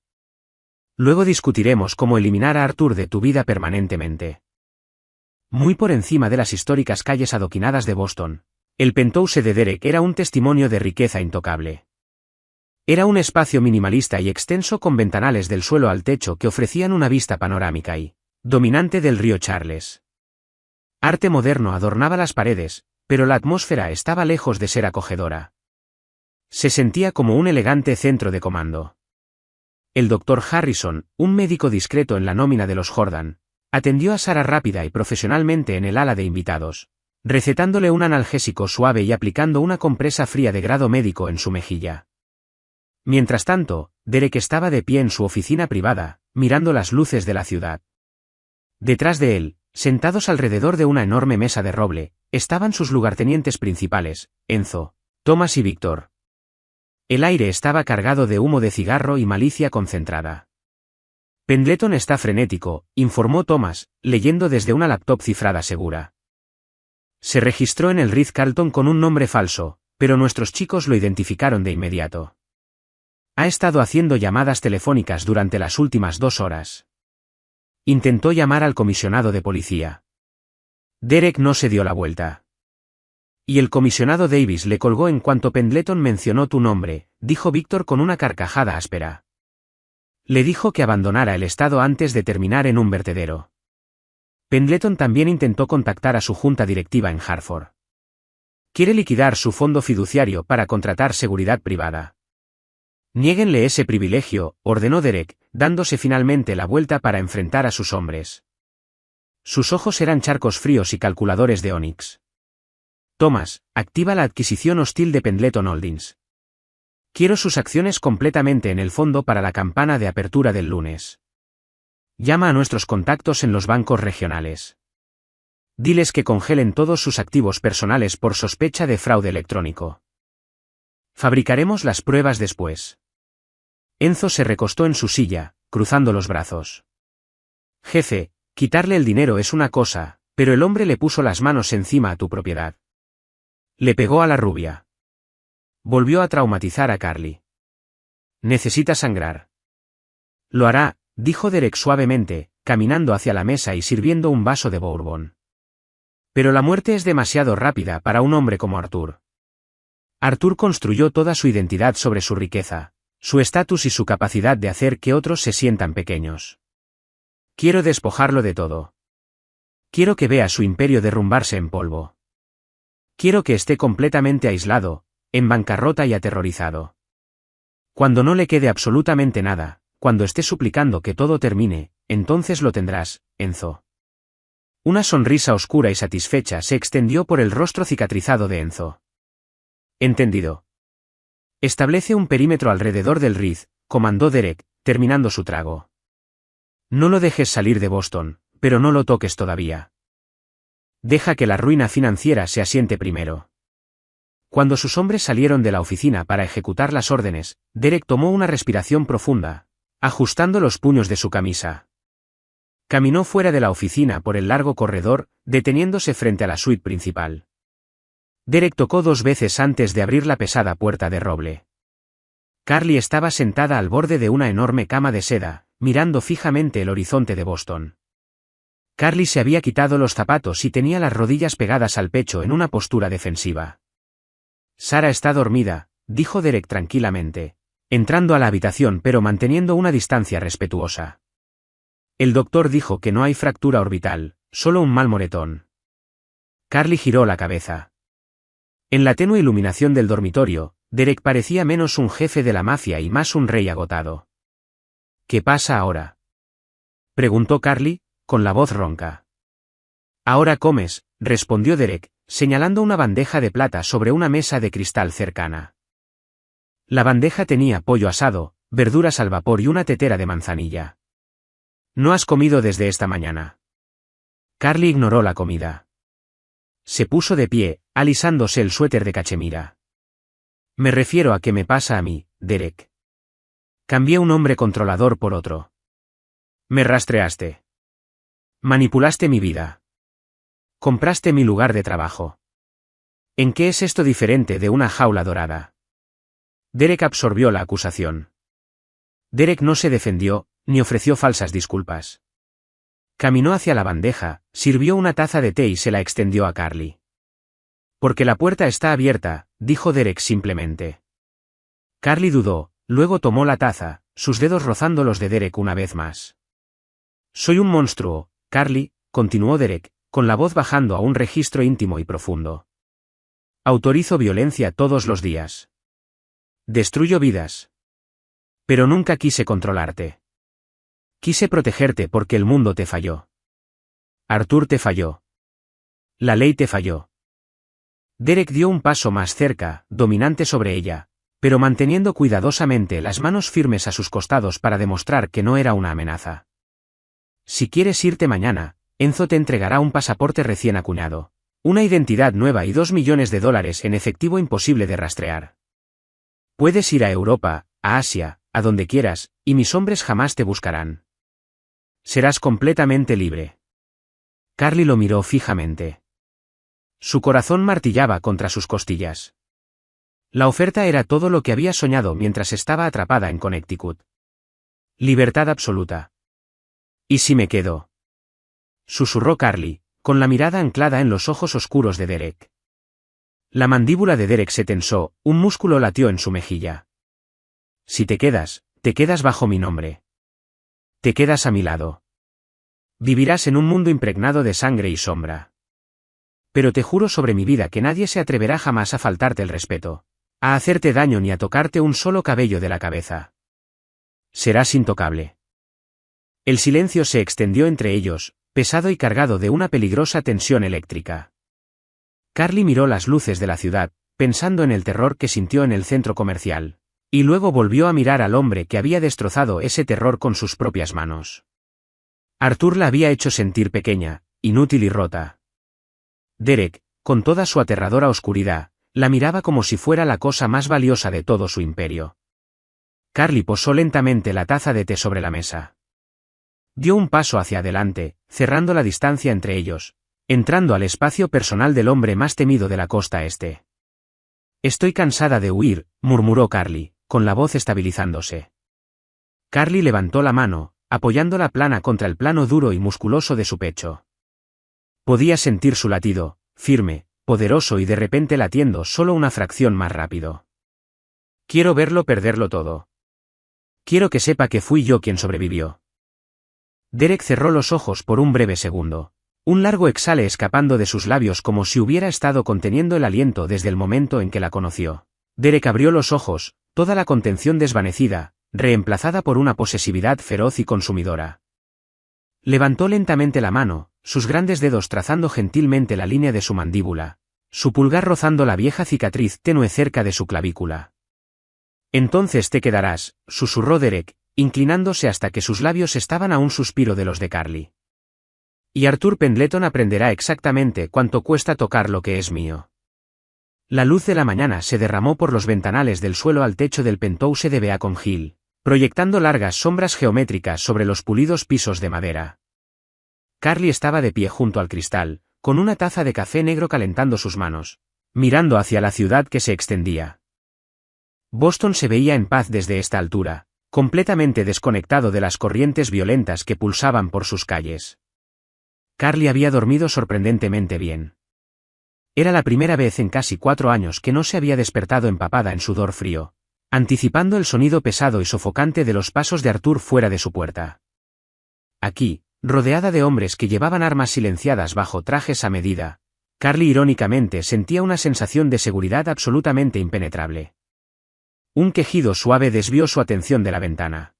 Luego discutiremos cómo eliminar a Arthur de tu vida permanentemente. Muy por encima de las históricas calles adoquinadas de Boston, el penthouse de Derek era un testimonio de riqueza intocable. Era un espacio minimalista y extenso con ventanales del suelo al techo que ofrecían una vista panorámica y dominante del río Charles. Arte moderno adornaba las paredes, pero la atmósfera estaba lejos de ser acogedora. Se sentía como un elegante centro de comando. El Dr. Harrison, un médico discreto en la nómina de los Jordan, atendió a Sarah rápida y profesionalmente en el ala de invitados, recetándole un analgésico suave y aplicando una compresa fría de grado médico en su mejilla. Mientras tanto, Derek estaba de pie en su oficina privada, mirando las luces de la ciudad. Detrás de él, sentados alrededor de una enorme mesa de roble, estaban sus lugartenientes principales, Enzo, Thomas y Víctor. El aire estaba cargado de humo de cigarro y malicia concentrada. Pendleton está frenético, informó Thomas, leyendo desde una laptop cifrada segura. Se registró en el Ritz-Carlton con un nombre falso, pero nuestros chicos lo identificaron de inmediato. Ha estado haciendo llamadas telefónicas durante las últimas 2 horas. Intentó llamar al comisionado de policía. Derek no se dio la vuelta. Y el comisionado Davis le colgó en cuanto Pendleton mencionó tu nombre, dijo Víctor con una carcajada áspera. Le dijo que abandonara el estado antes de terminar en un vertedero. Pendleton también intentó contactar a su junta directiva en Hartford. Quiere liquidar su fondo fiduciario para contratar seguridad privada. Niéguenle ese privilegio, ordenó Derek, dándose finalmente la vuelta para enfrentar a sus hombres. Sus ojos eran charcos fríos y calculadores de Onyx. Thomas, activa la adquisición hostil de Pendleton Holdings. Quiero sus acciones completamente en el fondo para la campana de apertura del lunes. Llama a nuestros contactos en los bancos regionales. Diles que congelen todos sus activos personales por sospecha de fraude electrónico. Fabricaremos las pruebas después. Enzo se recostó en su silla, cruzando los brazos. Jefe, quitarle el dinero es una cosa, pero el hombre le puso las manos encima a tu propiedad. Le pegó a la rubia. Volvió a traumatizar a Carly. Necesita sangrar. Lo hará, dijo Derek suavemente, caminando hacia la mesa y sirviendo un vaso de bourbon. Pero la muerte es demasiado rápida para un hombre como Arthur. Arthur construyó toda su identidad sobre su riqueza, su estatus y su capacidad de hacer que otros se sientan pequeños. Quiero despojarlo de todo. Quiero que vea su imperio derrumbarse en polvo. Quiero que esté completamente aislado, en bancarrota y aterrorizado. Cuando no le quede absolutamente nada, cuando esté suplicando que todo termine, entonces lo tendrás, Enzo. Una sonrisa oscura y satisfecha se extendió por el rostro cicatrizado de Enzo. Entendido. Establece un perímetro alrededor del Ritz, comandó Derek, terminando su trago. No lo dejes salir de Boston, pero no lo toques todavía. Deja que la ruina financiera se asiente primero. Cuando sus hombres salieron de la oficina para ejecutar las órdenes, Derek tomó una respiración profunda, ajustando los puños de su camisa. Caminó fuera de la oficina por el largo corredor, deteniéndose frente a la suite principal. Derek tocó 2 veces antes de abrir la pesada puerta de roble. Carly estaba sentada al borde de una enorme cama de seda, mirando fijamente el horizonte de Boston. Carly se había quitado los zapatos y tenía las rodillas pegadas al pecho en una postura defensiva. Sarah está dormida, dijo Derek tranquilamente, entrando a la habitación pero manteniendo una distancia respetuosa. El doctor dijo que no hay fractura orbital, solo un mal moretón. Carly giró la cabeza. En la tenue iluminación del dormitorio, Derek parecía menos un jefe de la mafia y más un rey agotado. ¿Qué pasa ahora?, preguntó Carly, con la voz ronca. Ahora comes, respondió Derek, señalando una bandeja de plata sobre una mesa de cristal cercana. La bandeja tenía pollo asado, verduras al vapor y una tetera de manzanilla. ¿No has comido desde esta mañana? Carly ignoró la comida. Se puso de pie, alisándose el suéter de cachemira. Me refiero a qué me pasa a mí, Derek. Cambié un hombre controlador por otro. Me rastreaste. Manipulaste mi vida. Compraste mi lugar de trabajo. ¿En qué es esto diferente de una jaula dorada? Derek absorbió la acusación. Derek no se defendió, ni ofreció falsas disculpas. Caminó hacia la bandeja, sirvió una taza de té y se la extendió a Carly. «Porque la puerta está abierta», dijo Derek simplemente. Carly dudó, luego tomó la taza, sus dedos rozando los de Derek una vez más. «Soy un monstruo, Carly», continuó Derek, con la voz bajando a un registro íntimo y profundo. «Autorizo violencia todos los días. Destruyo vidas. Pero nunca quise controlarte. Quise protegerte porque el mundo te falló. Arthur te falló. La ley te falló». Derek dio un paso más cerca, dominante sobre ella, pero manteniendo cuidadosamente las manos firmes a sus costados para demostrar que no era una amenaza. «Si quieres irte mañana, Enzo te entregará un pasaporte recién acuñado, una identidad nueva y $2 millones en efectivo imposible de rastrear. Puedes ir a Europa, a Asia, a donde quieras, y mis hombres jamás te buscarán. Serás completamente libre». Carly lo miró fijamente. Su corazón martillaba contra sus costillas. La oferta era todo lo que había soñado mientras estaba atrapada en Connecticut. Libertad absoluta. «¿Y si me quedo?», susurró Carly, con la mirada anclada en los ojos oscuros de Derek. La mandíbula de Derek se tensó, un músculo latió en su mejilla. «Si te quedas bajo mi nombre. Te quedas a mi lado. Vivirás en un mundo impregnado de sangre y sombra. Pero te juro sobre mi vida que nadie se atreverá jamás a faltarte el respeto, a hacerte daño ni a tocarte un solo cabello de la cabeza. Serás intocable». El silencio se extendió entre ellos, pesado y cargado de una peligrosa tensión eléctrica. Carly miró las luces de la ciudad, pensando en el terror que sintió en el centro comercial, y luego volvió a mirar al hombre que había destrozado ese terror con sus propias manos. Arthur la había hecho sentir pequeña, inútil y rota. Derek, con toda su aterradora oscuridad, la miraba como si fuera la cosa más valiosa de todo su imperio. Carly posó lentamente la taza de té sobre la mesa. Dio un paso hacia adelante, cerrando la distancia entre ellos, entrando al espacio personal del hombre más temido de la costa este. «Estoy cansada de huir», murmuró Carly, con la voz estabilizándose. Carly levantó la mano, apoyándola plana contra el plano duro y musculoso de su pecho. Podía sentir su latido, firme, poderoso y de repente latiendo solo una fracción más rápido. «Quiero verlo perderlo todo. Quiero que sepa que fui yo quien sobrevivió». Derek cerró los ojos por un breve segundo. Un largo exhale escapando de sus labios como si hubiera estado conteniendo el aliento desde el momento en que la conoció. Derek abrió los ojos, toda la contención desvanecida, reemplazada por una posesividad feroz y consumidora. Levantó lentamente la mano, sus grandes dedos trazando gentilmente la línea de su mandíbula, su pulgar rozando la vieja cicatriz tenue cerca de su clavícula. «Entonces te quedarás», susurró Derek, inclinándose hasta que sus labios estaban a un suspiro de los de Carly. «Y Arthur Pendleton aprenderá exactamente cuánto cuesta tocar lo que es mío». La luz de la mañana se derramó por los ventanales del suelo al techo del penthouse de Beacon Hill, proyectando largas sombras geométricas sobre los pulidos pisos de madera. Carly estaba de pie junto al cristal, con una taza de café negro calentando sus manos, mirando hacia la ciudad que se extendía. Boston se veía en paz desde esta altura, completamente desconectado de las corrientes violentas que pulsaban por sus calles. Carly había dormido sorprendentemente bien. Era la primera vez en casi 4 años que no se había despertado empapada en sudor frío, anticipando el sonido pesado y sofocante de los pasos de Arthur fuera de su puerta. Aquí, rodeada de hombres que llevaban armas silenciadas bajo trajes a medida, Carly irónicamente sentía una sensación de seguridad absolutamente impenetrable. Un quejido suave desvió su atención de la ventana.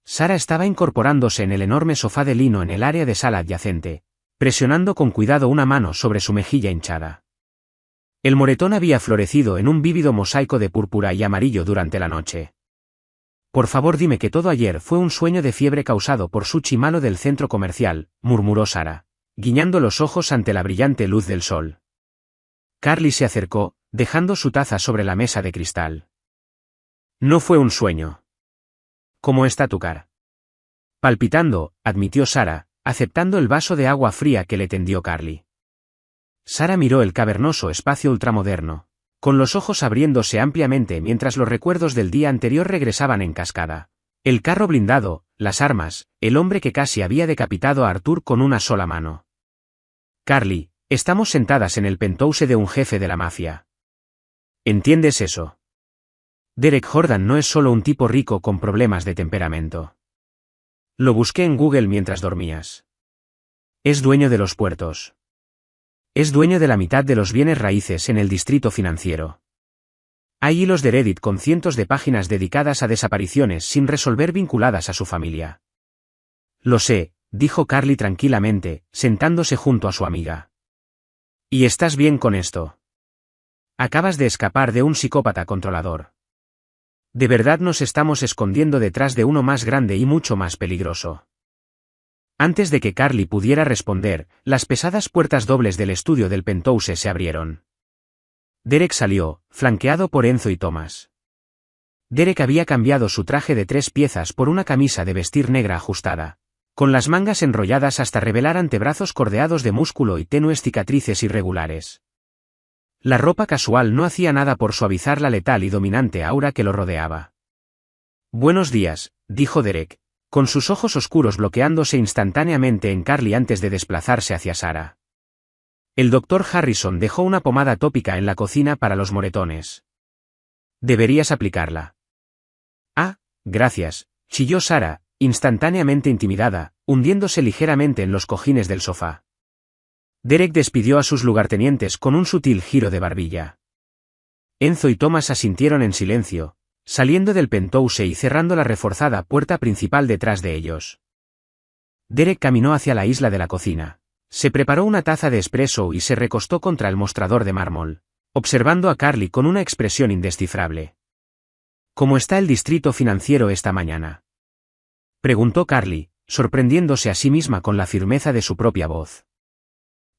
Sarah estaba incorporándose en el enorme sofá de lino en el área de sala adyacente, presionando con cuidado una mano sobre su mejilla hinchada. El moretón había florecido en un vívido mosaico de púrpura y amarillo durante la noche. «Por favor dime que todo ayer fue un sueño de fiebre causado por sushi malo del centro comercial», murmuró Sarah, guiñando los ojos ante la brillante luz del sol. Carly se acercó, dejando su taza sobre la mesa de cristal. «No fue un sueño». «¿Cómo está tu cara?» «Palpitando», admitió Sarah, aceptando el vaso de agua fría que le tendió Carly. Sarah miró el cavernoso espacio ultramoderno, con los ojos abriéndose ampliamente mientras los recuerdos del día anterior regresaban en cascada. El carro blindado, las armas, el hombre que casi había decapitado a Arthur con una sola mano. Carly, estamos sentadas en el penthouse de un jefe de la mafia. ¿Entiendes eso? Derek Jordan no es solo un tipo rico con problemas de temperamento. Lo busqué en Google mientras dormías. Es dueño de los puertos. Es dueño de la mitad de los bienes raíces en el distrito financiero. Hay hilos de Reddit con cientos de páginas dedicadas a desapariciones sin resolver vinculadas a su familia. Lo sé, dijo Carly tranquilamente, sentándose junto a su amiga. ¿Y estás bien con esto? Acabas de escapar de un psicópata controlador. De verdad nos estamos escondiendo detrás de uno más grande y mucho más peligroso. Antes de que Carly pudiera responder, las pesadas puertas dobles del estudio del penthouse se abrieron. Derek salió, flanqueado por Enzo y Thomas. Derek había cambiado su traje de 3 piezas por una camisa de vestir negra ajustada, con las mangas enrolladas hasta revelar antebrazos cordeados de músculo y tenues cicatrices irregulares. La ropa casual no hacía nada por suavizar la letal y dominante aura que lo rodeaba. Buenos días, dijo Derek, con sus ojos oscuros bloqueándose instantáneamente en Carly antes de desplazarse hacia Sarah. El Dr. Harrison dejó una pomada tópica en la cocina para los moretones. Deberías aplicarla. Ah, gracias, chilló Sarah, instantáneamente intimidada, hundiéndose ligeramente en los cojines del sofá. Derek despidió a sus lugartenientes con un sutil giro de barbilla. Enzo y Thomas asintieron en silencio, saliendo del penthouse y cerrando la reforzada puerta principal detrás de ellos. Derek caminó hacia la isla de la cocina. Se preparó una taza de espresso y se recostó contra el mostrador de mármol, observando a Carly con una expresión indescifrable. ¿Cómo está el distrito financiero esta mañana?, preguntó Carly, sorprendiéndose a sí misma con la firmeza de su propia voz.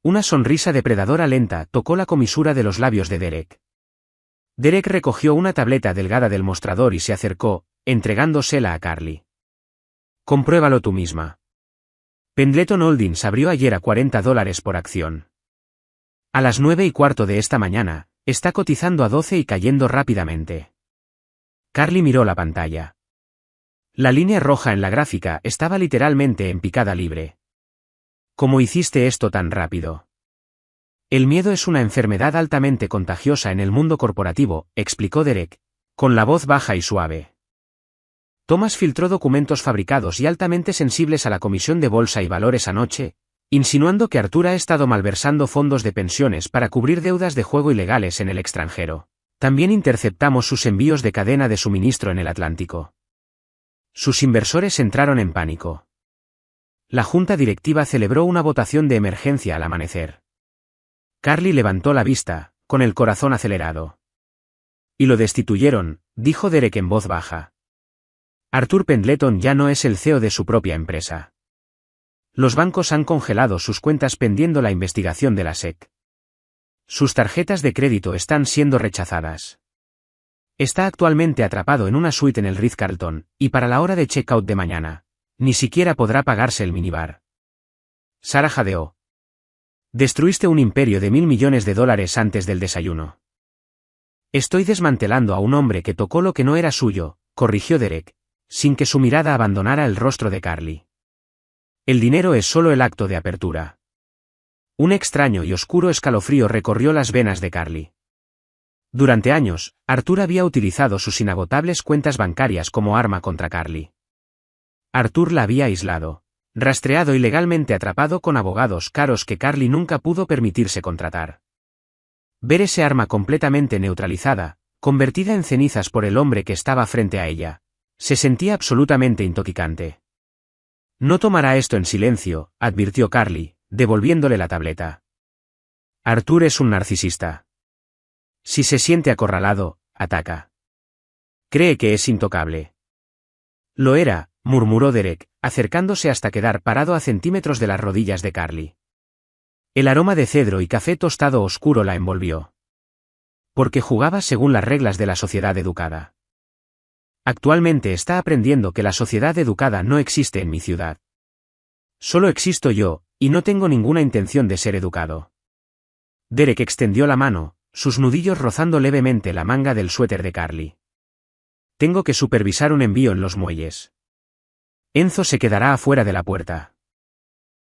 Una sonrisa depredadora lenta tocó la comisura de los labios de Derek. Derek recogió una tableta delgada del mostrador y se acercó, entregándosela a Carly. Compruébalo tú misma. Pendleton Holdings abrió ayer a $40 por acción. A las 9:15 de esta mañana, está cotizando a 12 y cayendo rápidamente. Carly miró la pantalla. La línea roja en la gráfica estaba literalmente en picada libre. ¿Cómo hiciste esto tan rápido? El miedo es una enfermedad altamente contagiosa en el mundo corporativo, explicó Derek, con la voz baja y suave. Thomas filtró documentos fabricados y altamente sensibles a la Comisión de Bolsa y Valores anoche, insinuando que Arthur ha estado malversando fondos de pensiones para cubrir deudas de juego ilegales en el extranjero. También interceptamos sus envíos de cadena de suministro en el Atlántico. Sus inversores entraron en pánico. La junta directiva celebró una votación de emergencia al amanecer. Carly levantó la vista, con el corazón acelerado. Y lo destituyeron, dijo Derek en voz baja. Arthur Pendleton ya no es el CEO de su propia empresa. Los bancos han congelado sus cuentas pendiendo la investigación de la SEC. Sus tarjetas de crédito están siendo rechazadas. Está actualmente atrapado en una suite en el Ritz-Carlton, y para la hora de checkout de mañana, ni siquiera podrá pagarse el minibar. Sarah jadeó. Destruiste un imperio de $1.000 millones antes del desayuno. Estoy desmantelando a un hombre que tocó lo que no era suyo, corrigió Derek, sin que su mirada abandonara el rostro de Carly. El dinero es solo el acto de apertura. Un extraño y oscuro escalofrío recorrió las venas de Carly. Durante años, Arthur había utilizado sus inagotables cuentas bancarias como arma contra Carly. Arthur la había aislado, rastreado y legalmente atrapado con abogados caros que Carly nunca pudo permitirse contratar. Ver ese arma completamente neutralizada, convertida en cenizas por el hombre que estaba frente a ella, se sentía absolutamente intoxicante. No tomará esto en silencio, advirtió Carly, devolviéndole la tableta. Arthur es un narcisista. Si se siente acorralado, ataca. Cree que es intocable. Lo era, murmuró Derek, acercándose hasta quedar parado a centímetros de las rodillas de Carly. El aroma de cedro y café tostado oscuro la envolvió. Porque jugaba según las reglas de la sociedad educada. Actualmente está aprendiendo que la sociedad educada no existe en mi ciudad. Solo existo yo, y no tengo ninguna intención de ser educado. Derek extendió la mano, sus nudillos rozando levemente la manga del suéter de Carly. Tengo que supervisar un envío en los muelles. Enzo se quedará afuera de la puerta.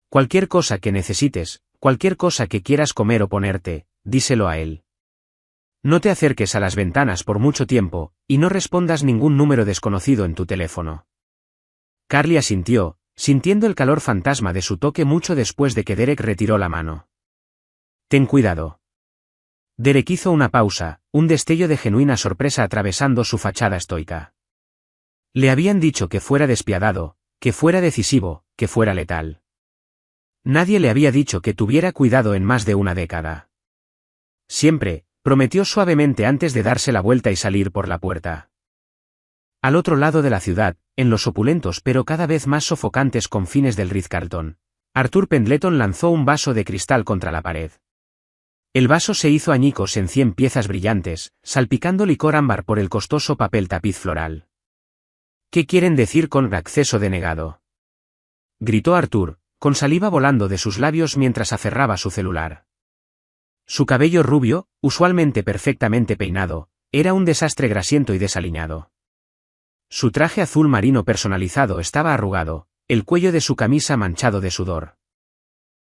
Cualquier cosa que necesites, cualquier cosa que quieras comer o ponerte, díselo a él. No te acerques a las ventanas por mucho tiempo, y no respondas ningún número desconocido en tu teléfono. Carly asintió, sintiendo el calor fantasma de su toque mucho después de que Derek retiró la mano. Ten cuidado. Derek hizo una pausa, un destello de genuina sorpresa atravesando su fachada estoica. Le habían dicho que fuera despiadado, que fuera decisivo, que fuera letal. Nadie le había dicho que tuviera cuidado en más de una década. Siempre, prometió suavemente antes de darse la vuelta y salir por la puerta. Al otro lado de la ciudad, en los opulentos pero cada vez más sofocantes confines del Ritz-Carlton, Arthur Pendleton lanzó un vaso de cristal contra la pared. El vaso se hizo añicos en 100 piezas brillantes, salpicando licor ámbar por el costoso papel tapiz floral. ¿Qué quieren decir con acceso denegado?, gritó Arthur, con saliva volando de sus labios mientras aferraba su celular. Su cabello rubio, usualmente perfectamente peinado, era un desastre grasiento y desaliñado. Su traje azul marino personalizado estaba arrugado, el cuello de su camisa manchado de sudor.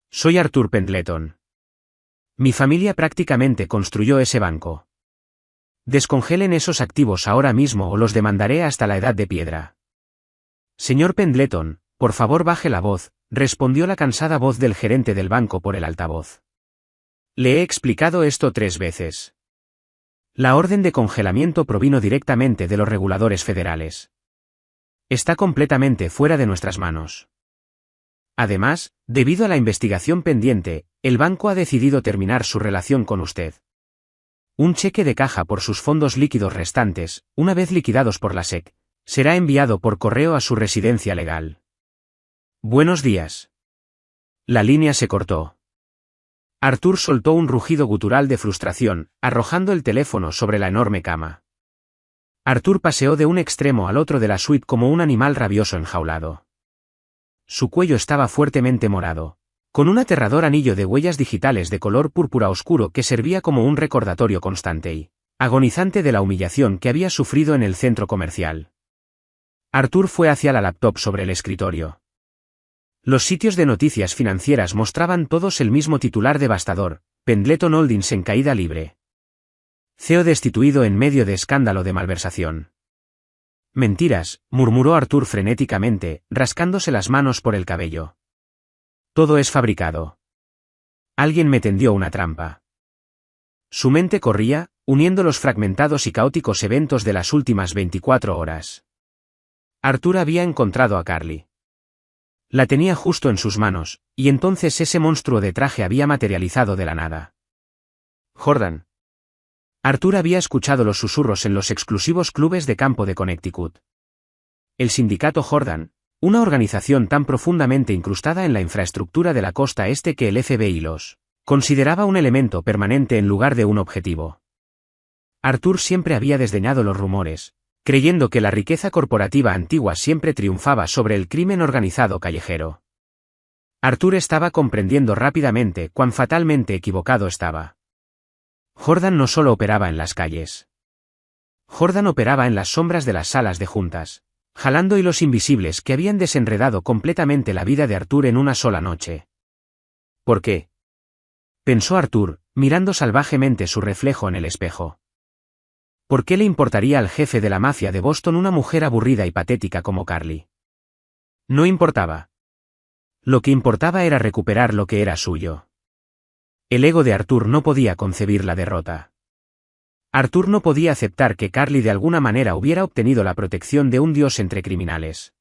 Soy Arthur Pendleton. Mi familia prácticamente construyó ese banco. Descongelen esos activos ahora mismo o los demandaré hasta la edad de piedra. Señor Pendleton, por favor baje la voz, respondió la cansada voz del gerente del banco por el altavoz. Le he explicado esto 3 veces. La orden de congelamiento provino directamente de los reguladores federales. Está completamente fuera de nuestras manos. Además, debido a la investigación pendiente, el banco ha decidido terminar su relación con usted. Un cheque de caja por sus fondos líquidos restantes, una vez liquidados por la SEC, será enviado por correo a su residencia legal. Buenos días. La línea se cortó. Arthur soltó un rugido gutural de frustración, arrojando el teléfono sobre la enorme cama. Arthur paseó de un extremo al otro de la suite como un animal rabioso enjaulado. Su cuello estaba fuertemente morado, con un aterrador anillo de huellas digitales de color púrpura oscuro que servía como un recordatorio constante y agonizante de la humillación que había sufrido en el centro comercial. Arthur fue hacia la laptop sobre el escritorio. Los sitios de noticias financieras mostraban todos el mismo titular devastador: Pendleton Holdings en caída libre. CEO destituido en medio de escándalo de malversación. Mentiras, murmuró Arthur frenéticamente, rascándose las manos por el cabello. Todo es fabricado. Alguien me tendió una trampa. Su mente corría, uniendo los fragmentados y caóticos eventos de las últimas 24 horas. Arthur había encontrado a Carly. La tenía justo en sus manos, y entonces ese monstruo de traje había materializado de la nada. Jordan. Arthur había escuchado los susurros en los exclusivos clubes de campo de Connecticut. El sindicato Jordan, una organización tan profundamente incrustada en la infraestructura de la costa este que el FBI los consideraba un elemento permanente en lugar de un objetivo. Arthur siempre había desdeñado los rumores, creyendo que la riqueza corporativa antigua siempre triunfaba sobre el crimen organizado callejero. Arthur estaba comprendiendo rápidamente cuán fatalmente equivocado estaba. Jordan no solo operaba en las calles. Jordan operaba en las sombras de las salas de juntas, jalando hilos invisibles que habían desenredado completamente la vida de Arthur en una sola noche. ¿Por qué?, pensó Arthur, mirando salvajemente su reflejo en el espejo. ¿Por qué le importaría al jefe de la mafia de Boston una mujer aburrida y patética como Carly? No importaba. Lo que importaba era recuperar lo que era suyo. El ego de Arthur no podía concebir la derrota. Arthur no podía aceptar que Carly de alguna manera hubiera obtenido la protección de un dios entre criminales.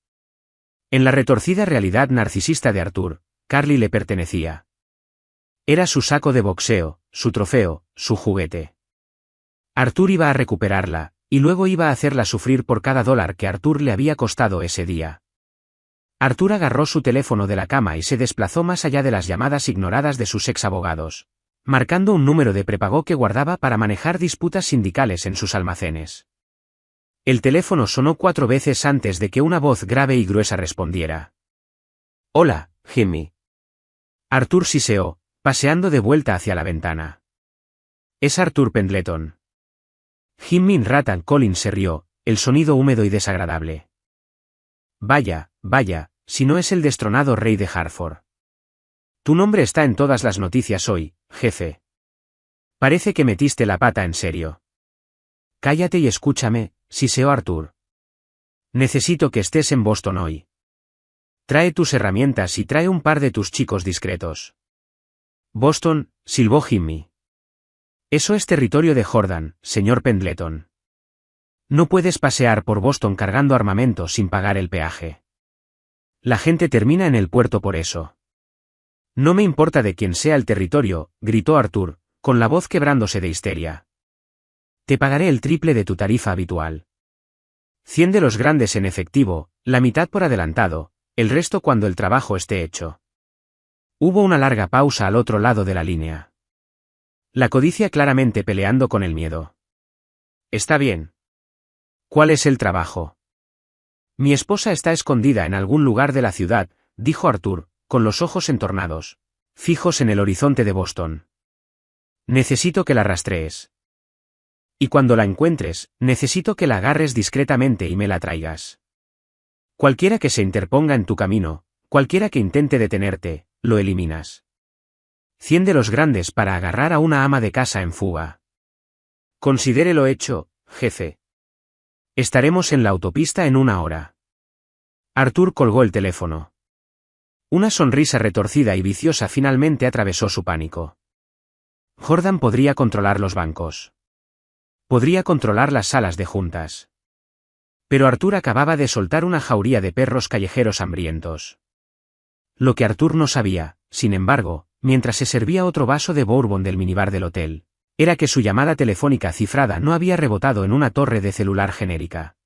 En la retorcida realidad narcisista de Arthur, Carly le pertenecía. Era su saco de boxeo, su trofeo, su juguete. Arthur iba a recuperarla, y luego iba a hacerla sufrir por cada dólar que Arthur le había costado ese día. Arthur agarró su teléfono de la cama y se desplazó más allá de las llamadas ignoradas de sus ex-abogados, marcando un número de prepago que guardaba para manejar disputas sindicales en sus almacenes. El teléfono sonó 4 veces antes de que una voz grave y gruesa respondiera. «Hola, Jimmy». Arthur siseó, paseando de vuelta hacia la ventana. «Es Arthur Pendleton». Jimmy Rattan Collins se rió, el sonido húmedo y desagradable. Vaya, vaya, si no es el destronado rey de Hartford. Tu nombre está en todas las noticias hoy, jefe. Parece que metiste la pata en serio. Cállate y escúchame, siseó Arthur. Necesito que estés en Boston hoy. Trae tus herramientas y trae un par de tus chicos discretos. Boston, silbó Jimmy. Eso es territorio de Jordan, señor Pendleton. No puedes pasear por Boston cargando armamento sin pagar el peaje. La gente termina en el puerto por eso. No me importa de quién sea el territorio, gritó Arthur, con la voz quebrándose de histeria. Te pagaré el triple de tu tarifa habitual. 100 de los grandes en efectivo, la mitad por adelantado, el resto cuando el trabajo esté hecho. Hubo una larga pausa al otro lado de la línea. La codicia claramente peleando con el miedo. Está bien. ¿Cuál es el trabajo? Mi esposa está escondida en algún lugar de la ciudad, dijo Arthur, con los ojos entornados, fijos en el horizonte de Boston. Necesito que la rastrees. Y cuando la encuentres, necesito que la agarres discretamente y me la traigas. Cualquiera que se interponga en tu camino, cualquiera que intente detenerte, lo eliminas. 100 de los grandes para agarrar a una ama de casa en fuga. Considérelo hecho, jefe. Estaremos en la autopista en 1 hora. Arthur colgó el teléfono. Una sonrisa retorcida y viciosa finalmente atravesó su pánico. Jordan podría controlar los bancos. Podría controlar las salas de juntas. Pero Arthur acababa de soltar una jauría de perros callejeros hambrientos. Lo que Arthur no sabía, sin embargo, mientras se servía otro vaso de bourbon del minibar del hotel, era que su llamada telefónica cifrada no había rebotado en una torre de celular genérica.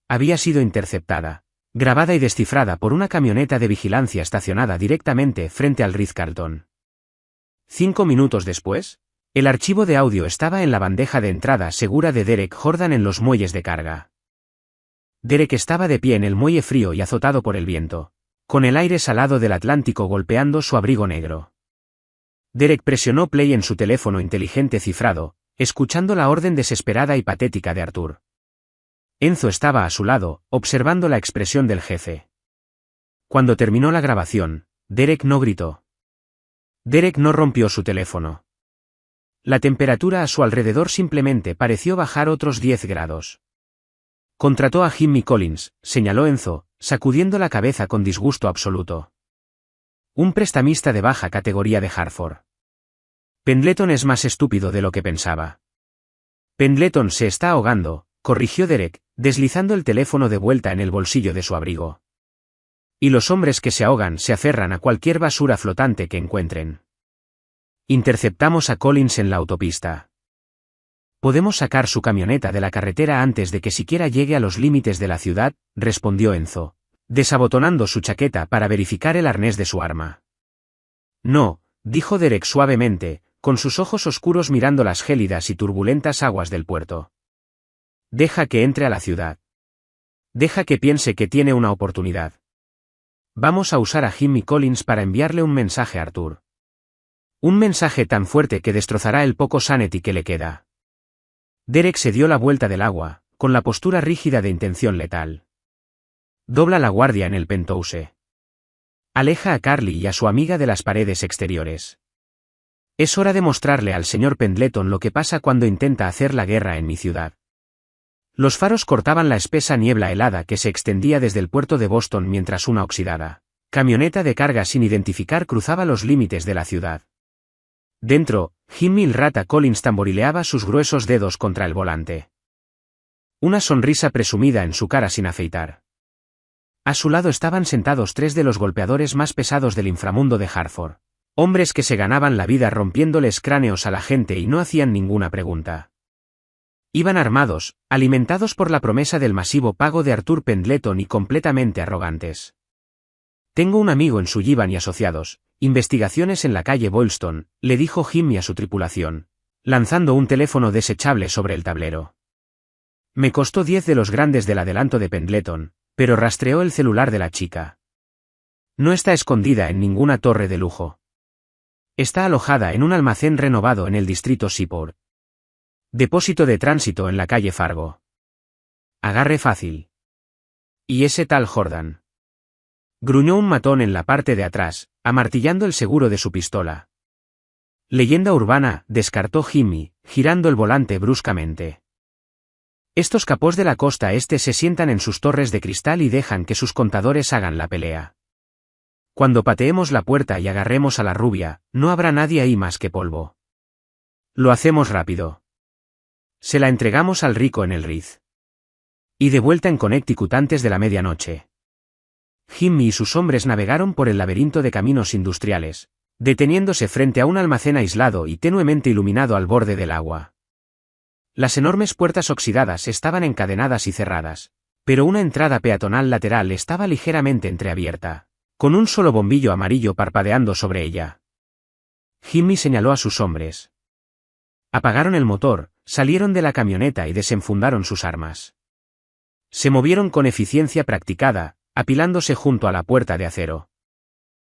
Había sido interceptada, grabada y descifrada por una camioneta de vigilancia estacionada directamente frente al Ritz-Carlton. 5 minutos después, el archivo de audio estaba en la bandeja de entrada segura de Derek Jordan en los muelles de carga. Derek estaba de pie en el muelle frío y azotado por el viento, con el aire salado del Atlántico golpeando su abrigo negro. Derek presionó play en su teléfono inteligente cifrado, escuchando la orden desesperada y patética de Arthur. Enzo estaba a su lado, observando la expresión del jefe. Cuando terminó la grabación, Derek no gritó. Derek no rompió su teléfono. La temperatura a su alrededor simplemente pareció bajar otros 10 grados. Contrató a Jimmy Collins, señaló Enzo, sacudiendo la cabeza con disgusto absoluto. Un prestamista de baja categoría de Hartford. Pendleton es más estúpido de lo que pensaba. Pendleton se está ahogando, corrigió Derek, deslizando el teléfono de vuelta en el bolsillo de su abrigo. Y los hombres que se ahogan se aferran a cualquier basura flotante que encuentren. Interceptamos a Collins en la autopista. Podemos sacar su camioneta de la carretera antes de que siquiera llegue a los límites de la ciudad, respondió Enzo, desabotonando su chaqueta para verificar el arnés de su arma. No, dijo Derek suavemente, con sus ojos oscuros mirando las gélidas y turbulentas aguas del puerto. Deja que entre a la ciudad. Deja que piense que tiene una oportunidad. Vamos a usar a Jimmy Collins para enviarle un mensaje a Arthur. Un mensaje tan fuerte que destrozará el poco sanity que le queda. Derek se dio la vuelta del agua, con la postura rígida de intención letal. Dobla la guardia en el penthouse. Aleja a Carly y a su amiga de las paredes exteriores. Es hora de mostrarle al señor Pendleton lo que pasa cuando intenta hacer la guerra en mi ciudad. Los faros cortaban la espesa niebla helada que se extendía desde el puerto de Boston mientras una oxidada camioneta de carga sin identificar cruzaba los límites de la ciudad. Dentro, Jimmy el Rata Collins tamborileaba sus gruesos dedos contra el volante. Una sonrisa presumida en su cara sin afeitar. A su lado estaban sentados 3 de los golpeadores más pesados del inframundo de Hartford. Hombres que se ganaban la vida rompiéndoles cráneos a la gente y no hacían ninguna pregunta. Iban armados, alimentados por la promesa del masivo pago de Arthur Pendleton y completamente arrogantes. Tengo un amigo en Sullivan y Asociados, investigaciones en la calle Boylston, le dijo Jimmy a su tripulación, lanzando un teléfono desechable sobre el tablero. Me costó 10 de los grandes del adelanto de Pendleton, pero rastreó el celular de la chica. No está escondida en ninguna torre de lujo. Está alojada en un almacén renovado en el distrito Seaport. Depósito de tránsito en la calle Fargo. Agarre fácil. ¿Y ese tal Jordan? Gruñó un matón en la parte de atrás, amartillando el seguro de su pistola. Leyenda urbana, descartó Jimmy, girando el volante bruscamente. Estos capós de la costa este se sientan en sus torres de cristal y dejan que sus contadores hagan la pelea. Cuando pateemos la puerta y agarremos a la rubia, no habrá nadie ahí más que polvo. Lo hacemos rápido. Se la entregamos al rico en el Riz. Y de vuelta en Connecticut antes de la medianoche. Jimmy y sus hombres navegaron por el laberinto de caminos industriales, deteniéndose frente a un almacén aislado y tenuemente iluminado al borde del agua. Las enormes puertas oxidadas estaban encadenadas y cerradas, pero una entrada peatonal lateral estaba ligeramente entreabierta, con un solo bombillo amarillo parpadeando sobre ella. Jimmy señaló a sus hombres. Apagaron el motor, salieron de la camioneta y desenfundaron sus armas. Se movieron con eficiencia practicada, apilándose junto a la puerta de acero.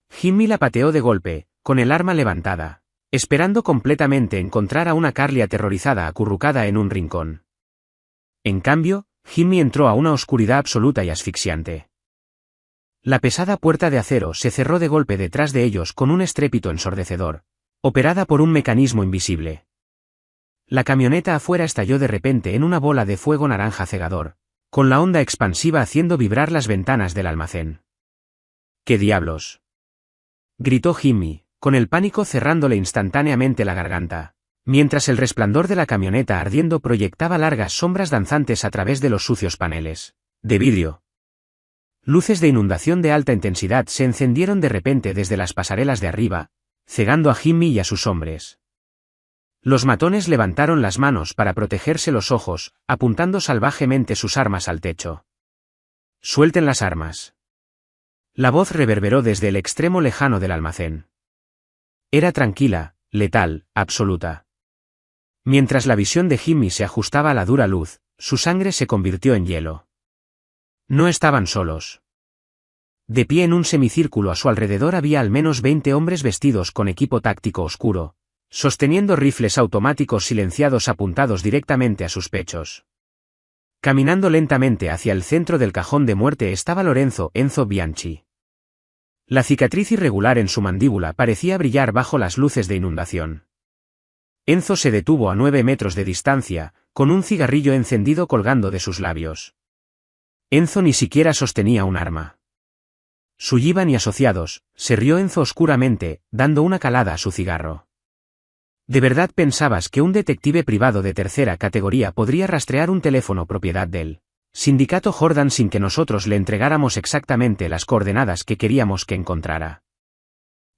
Jimmy la pateó de golpe, con el arma levantada, esperando completamente encontrar a una Carly aterrorizada acurrucada en un rincón. En cambio, Jimmy entró a una oscuridad absoluta y asfixiante. La pesada puerta de acero se cerró de golpe detrás de ellos con un estrépito ensordecedor, operada por un mecanismo invisible. La camioneta afuera estalló de repente en una bola de fuego naranja cegador, con la onda expansiva haciendo vibrar las ventanas del almacén. ¿Qué diablos?, gritó Jimmy, con el pánico cerrándole instantáneamente la garganta, mientras el resplandor de la camioneta ardiendo proyectaba largas sombras danzantes a través de los sucios paneles de vidrio. Luces de inundación de alta intensidad se encendieron de repente desde las pasarelas de arriba, cegando a Jimmy y a sus hombres. Los matones levantaron las manos para protegerse los ojos, apuntando salvajemente sus armas al techo. «Suelten las armas». La voz reverberó desde el extremo lejano del almacén. Era tranquila, letal, absoluta. Mientras la visión de Jimmy se ajustaba a la dura luz, su sangre se convirtió en hielo. No estaban solos. De pie en un semicírculo a su alrededor había al menos 20 hombres vestidos con equipo táctico oscuro, sosteniendo rifles automáticos silenciados apuntados directamente a sus pechos. Caminando lentamente hacia el centro del cajón de muerte estaba Enzo Bianchi. La cicatriz irregular en su mandíbula parecía brillar bajo las luces de inundación. Enzo se detuvo a 9 metros de distancia, con un cigarrillo encendido colgando de sus labios. Enzo ni siquiera sostenía un arma. Sullivan y asociados, se rió Enzo oscuramente, dando una calada a su cigarro. ¿De verdad pensabas que un detective privado de tercera categoría podría rastrear un teléfono propiedad del sindicato Jordan sin que nosotros le entregáramos exactamente las coordenadas que queríamos que encontrara?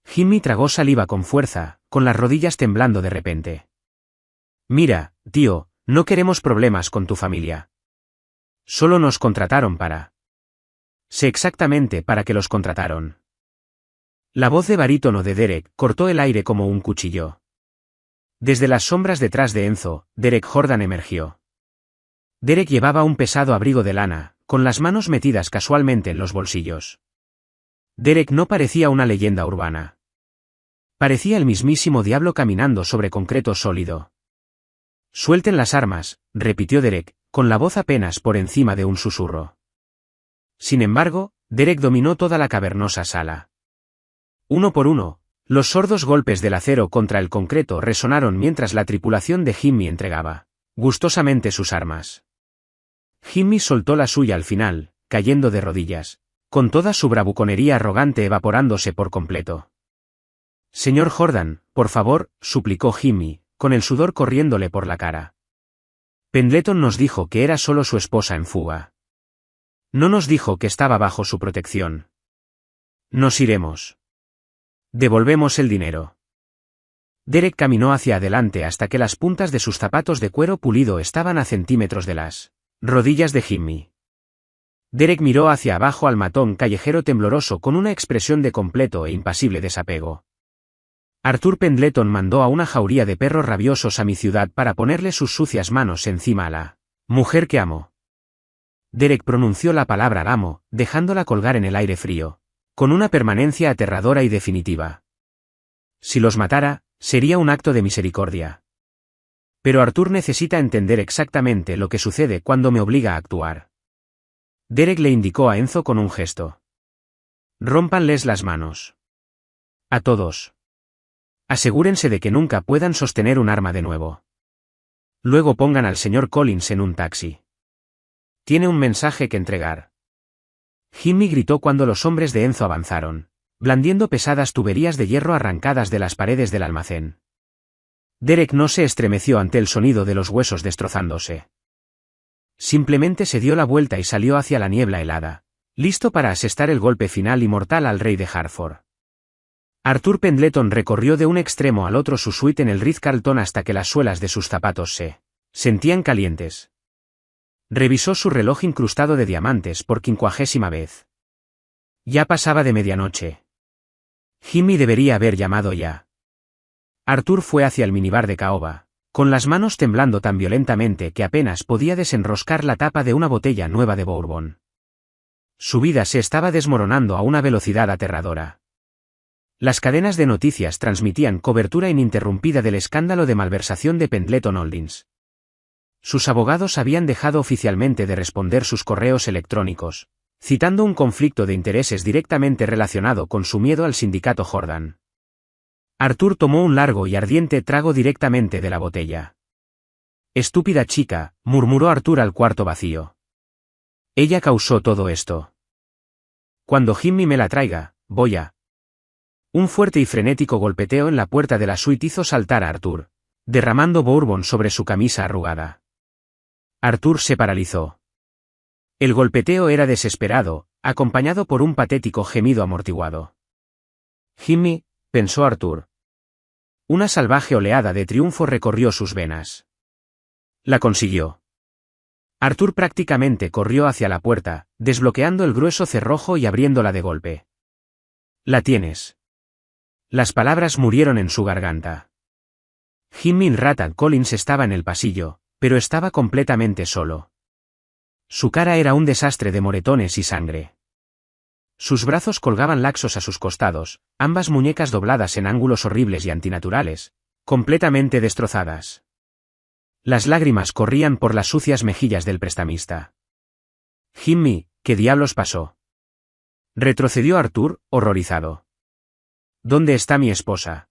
Jimmy tragó saliva con fuerza, con las rodillas temblando de repente. Mira, tío, no queremos problemas con tu familia. Solo nos contrataron para... Sé exactamente para qué los contrataron. La voz de barítono de Derek cortó el aire como un cuchillo. Desde las sombras detrás de Enzo, Derek Jordan emergió. Derek llevaba un pesado abrigo de lana, con las manos metidas casualmente en los bolsillos. Derek no parecía una leyenda urbana. Parecía el mismísimo diablo caminando sobre concreto sólido. «Suelten las armas», repitió Derek, con la voz apenas por encima de un susurro. Sin embargo, Derek dominó toda la cavernosa sala. Uno por uno, los sordos golpes del acero contra el concreto resonaron mientras la tripulación de Jimmy entregaba gustosamente sus armas. Jimmy soltó la suya al final, cayendo de rodillas, con toda su bravuconería arrogante evaporándose por completo. «Señor Jordan, por favor», suplicó Jimmy, con el sudor corriéndole por la cara. «Pendleton nos dijo que era solo su esposa en fuga. No nos dijo que estaba bajo su protección. Nos iremos. Devolvemos el dinero». Derek caminó hacia adelante hasta que las puntas de sus zapatos de cuero pulido estaban a centímetros de las rodillas de Jimmy. Derek miró hacia abajo al matón callejero tembloroso con una expresión de completo e impasible desapego. Arthur Pendleton mandó a una jauría de perros rabiosos a mi ciudad para ponerle sus sucias manos encima a la mujer que amo. Derek pronunció la palabra amo, dejándola colgar en el aire frío, con una permanencia aterradora y definitiva. Si los matara, sería un acto de misericordia. Pero Arthur necesita entender exactamente lo que sucede cuando me obliga a actuar. Derek le indicó a Enzo con un gesto. Rómpanles las manos. A todos. Asegúrense de que nunca puedan sostener un arma de nuevo. Luego pongan al señor Collins en un taxi. Tiene un mensaje que entregar. Jimmy gritó cuando los hombres de Enzo avanzaron, blandiendo pesadas tuberías de hierro arrancadas de las paredes del almacén. Derek no se estremeció ante el sonido de los huesos destrozándose. Simplemente se dio la vuelta y salió hacia la niebla helada, listo para asestar el golpe final y mortal al rey de Hartford. Arthur Pendleton recorrió de un extremo al otro su suite en el Ritz-Carlton hasta que las suelas de sus zapatos se sentían calientes. Revisó su reloj incrustado de diamantes por 50ª vez. Ya pasaba de medianoche. Jimmy debería haber llamado ya. Arthur fue hacia el minibar de caoba, con las manos temblando tan violentamente que apenas podía desenroscar la tapa de una botella nueva de bourbon. Su vida se estaba desmoronando a una velocidad aterradora. Las cadenas de noticias transmitían cobertura ininterrumpida del escándalo de malversación de Pendleton Holdings. Sus abogados habían dejado oficialmente de responder sus correos electrónicos, citando un conflicto de intereses directamente relacionado con su miedo al sindicato Jordan. Arthur tomó un largo y ardiente trago directamente de la botella. Estúpida chica, murmuró Arthur al cuarto vacío. Ella causó todo esto. Cuando Jimmy me la traiga, voy a... Un fuerte y frenético golpeteo en la puerta de la suite hizo saltar a Arthur, derramando bourbon sobre su camisa arrugada. Arthur se paralizó. El golpeteo era desesperado, acompañado por un patético gemido amortiguado. Jimmy, pensó Arthur. Una salvaje oleada de triunfo recorrió sus venas. La consiguió. Arthur prácticamente corrió hacia la puerta, desbloqueando el grueso cerrojo y abriéndola de golpe. La tienes. Las palabras murieron en su garganta. Jimmy Rattan Collins estaba en el pasillo, pero estaba completamente solo. Su cara era un desastre de moretones y sangre. Sus brazos colgaban laxos a sus costados, ambas muñecas dobladas en ángulos horribles y antinaturales, completamente destrozadas. Las lágrimas corrían por las sucias mejillas del prestamista. Jimmy, ¿qué diablos pasó? Retrocedió Arthur, horrorizado. ¿Dónde está mi esposa?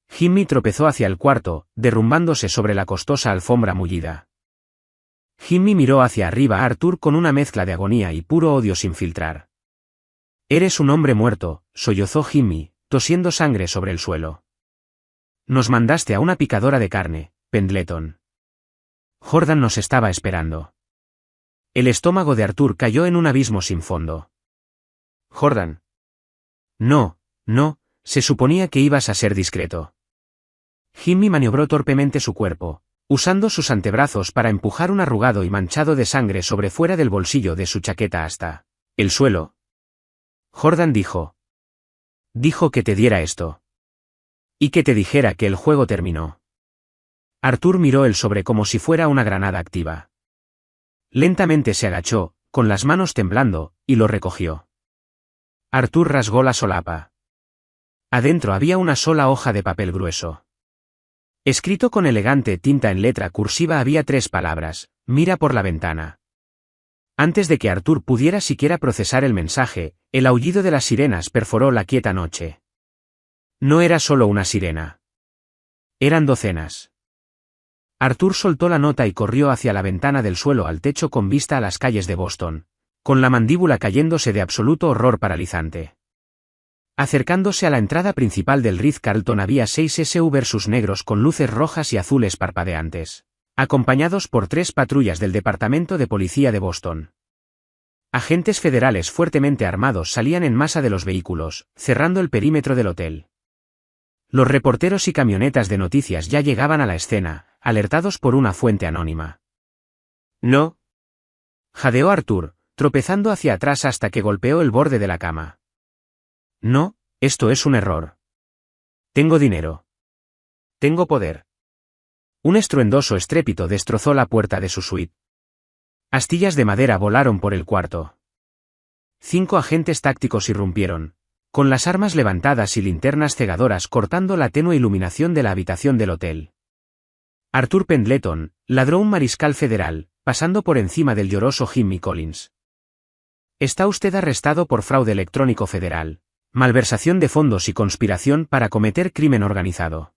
Jimmy tropezó hacia el cuarto, derrumbándose sobre la costosa alfombra mullida. Jimmy miró hacia arriba a Arthur con una mezcla de agonía y puro odio sin filtrar. Eres un hombre muerto, sollozó Jimmy, tosiendo sangre sobre el suelo. Nos mandaste a una picadora de carne, Pendleton. Jordan nos estaba esperando. El estómago de Arthur cayó en un abismo sin fondo. Jordan. No, se suponía que ibas a ser discreto. Jimmy maniobró torpemente su cuerpo, usando sus antebrazos para empujar un arrugado y manchado de sangre sobre fuera del bolsillo de su chaqueta hasta el suelo. Jordan dijo. Dijo que te diera esto. Y que te dijera que el juego terminó. Arthur miró el sobre como si fuera una granada activa. Lentamente se agachó, con las manos temblando, y lo recogió. Arthur rasgó la solapa. Adentro había una sola hoja de papel grueso. Escrito con elegante tinta en letra cursiva había 3 palabras: mira por la ventana. Antes de que Arthur pudiera siquiera procesar el mensaje, el aullido de las sirenas perforó la quieta noche. No era solo una sirena. Eran docenas. Arthur soltó la nota y corrió hacia la ventana del suelo al techo con vista a las calles de Boston, con la mandíbula cayéndose de absoluto horror paralizante. Acercándose a la entrada principal del Ritz-Carlton había 6 SUVs negros con luces rojas y azules parpadeantes, acompañados por 3 patrullas del Departamento de Policía de Boston. Agentes federales fuertemente armados salían en masa de los vehículos, cerrando el perímetro del hotel. Los reporteros y camionetas de noticias ya llegaban a la escena, alertados por una fuente anónima. No. Jadeó Arthur, tropezando hacia atrás hasta que golpeó el borde de la cama. No, esto es un error. Tengo dinero. Tengo poder. Un estruendoso estrépito destrozó la puerta de su suite. Astillas de madera volaron por el cuarto. 5 agentes tácticos irrumpieron, con las armas levantadas y linternas cegadoras cortando la tenue iluminación de la habitación del hotel. Arthur Pendleton ladró un mariscal federal, pasando por encima del lloroso Jimmy Collins. Está usted arrestado por fraude electrónico federal, malversación de fondos y conspiración para cometer crimen organizado.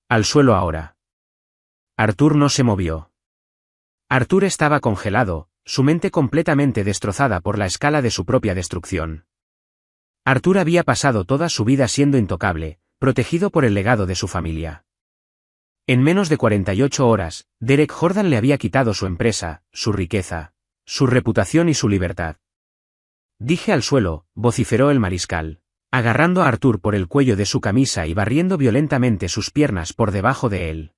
Al suelo ahora. Arthur no se movió. Arthur estaba congelado, su mente completamente destrozada por la escala de su propia destrucción. Arthur había pasado toda su vida siendo intocable, protegido por el legado de su familia. En menos de 48 horas, Derek Jordan le había quitado su empresa, su riqueza, su reputación y su libertad. Dije al suelo, vociferó el mariscal, agarrando a Arthur por el cuello de su camisa y barriendo violentamente sus piernas por debajo de él.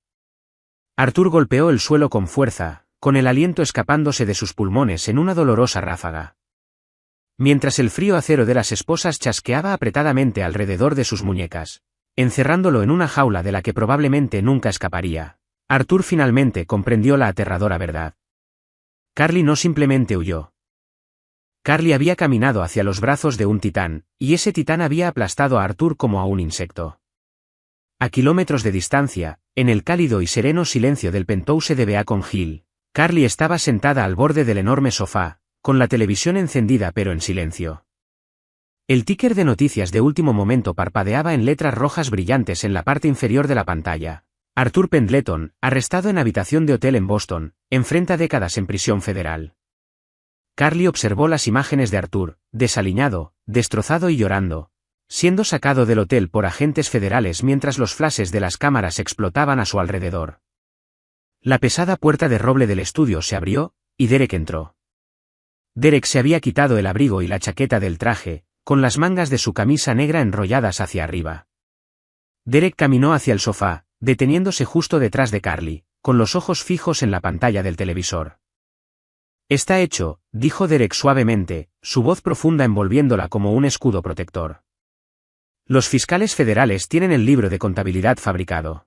Arthur golpeó el suelo con fuerza, con el aliento escapándose de sus pulmones en una dolorosa ráfaga. Mientras el frío acero de las esposas chasqueaba apretadamente alrededor de sus muñecas, encerrándolo en una jaula de la que probablemente nunca escaparía, Arthur finalmente comprendió la aterradora verdad. Carly no simplemente huyó. Carly había caminado hacia los brazos de un titán, y ese titán había aplastado a Arthur como a un insecto. A kilómetros de distancia, en el cálido y sereno silencio del penthouse de Beacon Hill, Carly estaba sentada al borde del enorme sofá, con la televisión encendida pero en silencio. El ticker de noticias de último momento parpadeaba en letras rojas brillantes en la parte inferior de la pantalla. Arthur Pendleton, arrestado en habitación de hotel en Boston, enfrenta décadas en prisión federal. Carly observó las imágenes de Arthur, desaliñado, destrozado y llorando, siendo sacado del hotel por agentes federales mientras los flashes de las cámaras explotaban a su alrededor. La pesada puerta de roble del estudio se abrió, y Derek entró. Derek se había quitado el abrigo y la chaqueta del traje, con las mangas de su camisa negra enrolladas hacia arriba. Derek caminó hacia el sofá, deteniéndose justo detrás de Carly, con los ojos fijos en la pantalla del televisor. Está hecho, dijo Derek suavemente, su voz profunda envolviéndola como un escudo protector. Los fiscales federales tienen el libro de contabilidad fabricado.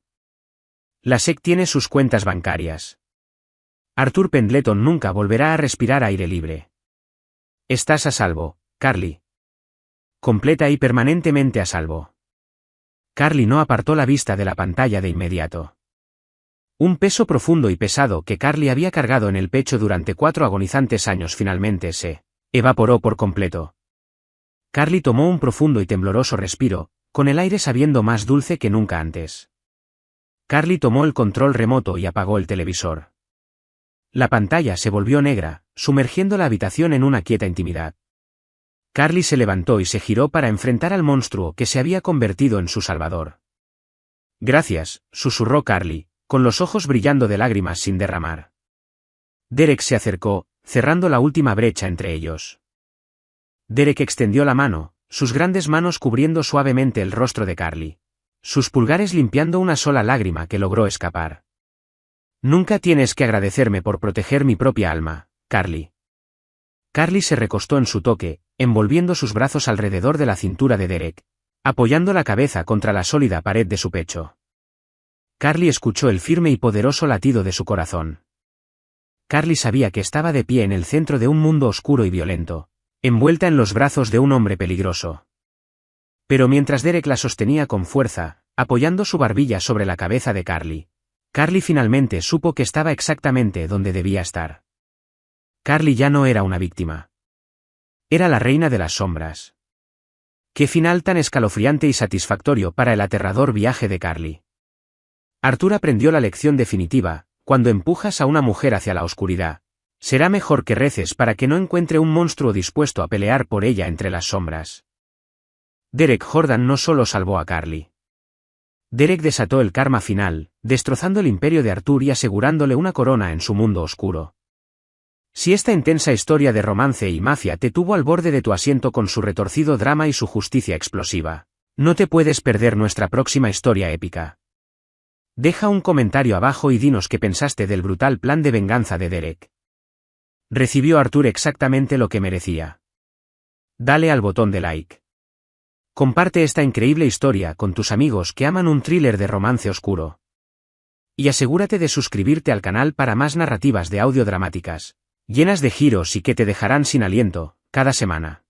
La SEC tiene sus cuentas bancarias. Arthur Pendleton nunca volverá a respirar aire libre. Estás a salvo, Carly. Completa y permanentemente a salvo. Carly no apartó la vista de la pantalla de inmediato. Un peso profundo y pesado que Carly había cargado en el pecho durante 4 agonizantes años finalmente se evaporó por completo. Carly tomó un profundo y tembloroso respiro, con el aire sabiendo más dulce que nunca antes. Carly tomó el control remoto y apagó el televisor. La pantalla se volvió negra, sumergiendo la habitación en una quieta intimidad. Carly se levantó y se giró para enfrentar al monstruo que se había convertido en su salvador. Gracias, susurró Carly, con los ojos brillando de lágrimas sin derramar. Derek se acercó, cerrando la última brecha entre ellos. Derek extendió la mano, sus grandes manos cubriendo suavemente el rostro de Carly, sus pulgares limpiando una sola lágrima que logró escapar. Nunca tienes que agradecerme por proteger mi propia alma, Carly. Carly se recostó en su toque, envolviendo sus brazos alrededor de la cintura de Derek, apoyando la cabeza contra la sólida pared de su pecho. Carly escuchó el firme y poderoso latido de su corazón. Carly sabía que estaba de pie en el centro de un mundo oscuro y violento, envuelta en los brazos de un hombre peligroso. Pero mientras Derek la sostenía con fuerza, apoyando su barbilla sobre la cabeza de Carly, Carly finalmente supo que estaba exactamente donde debía estar. Carly ya no era una víctima. Era la reina de las sombras. Qué final tan escalofriante y satisfactorio para el aterrador viaje de Carly. Arthur aprendió la lección definitiva: cuando empujas a una mujer hacia la oscuridad, será mejor que reces para que no encuentre un monstruo dispuesto a pelear por ella entre las sombras. Derek Jordan no solo salvó a Carly. Derek desató el karma final, destrozando el imperio de Arthur y asegurándole una corona en su mundo oscuro. Si esta intensa historia de romance y mafia te tuvo al borde de tu asiento con su retorcido drama y su justicia explosiva, no te puedes perder nuestra próxima historia épica. Deja un comentario abajo y dinos qué pensaste del brutal plan de venganza de Derek. ¿Recibió Arthur exactamente lo que merecía? Dale al botón de like. Comparte esta increíble historia con tus amigos que aman un thriller de romance oscuro. Y asegúrate de suscribirte al canal para más narrativas de audio dramáticas, llenas de giros y que te dejarán sin aliento, cada semana.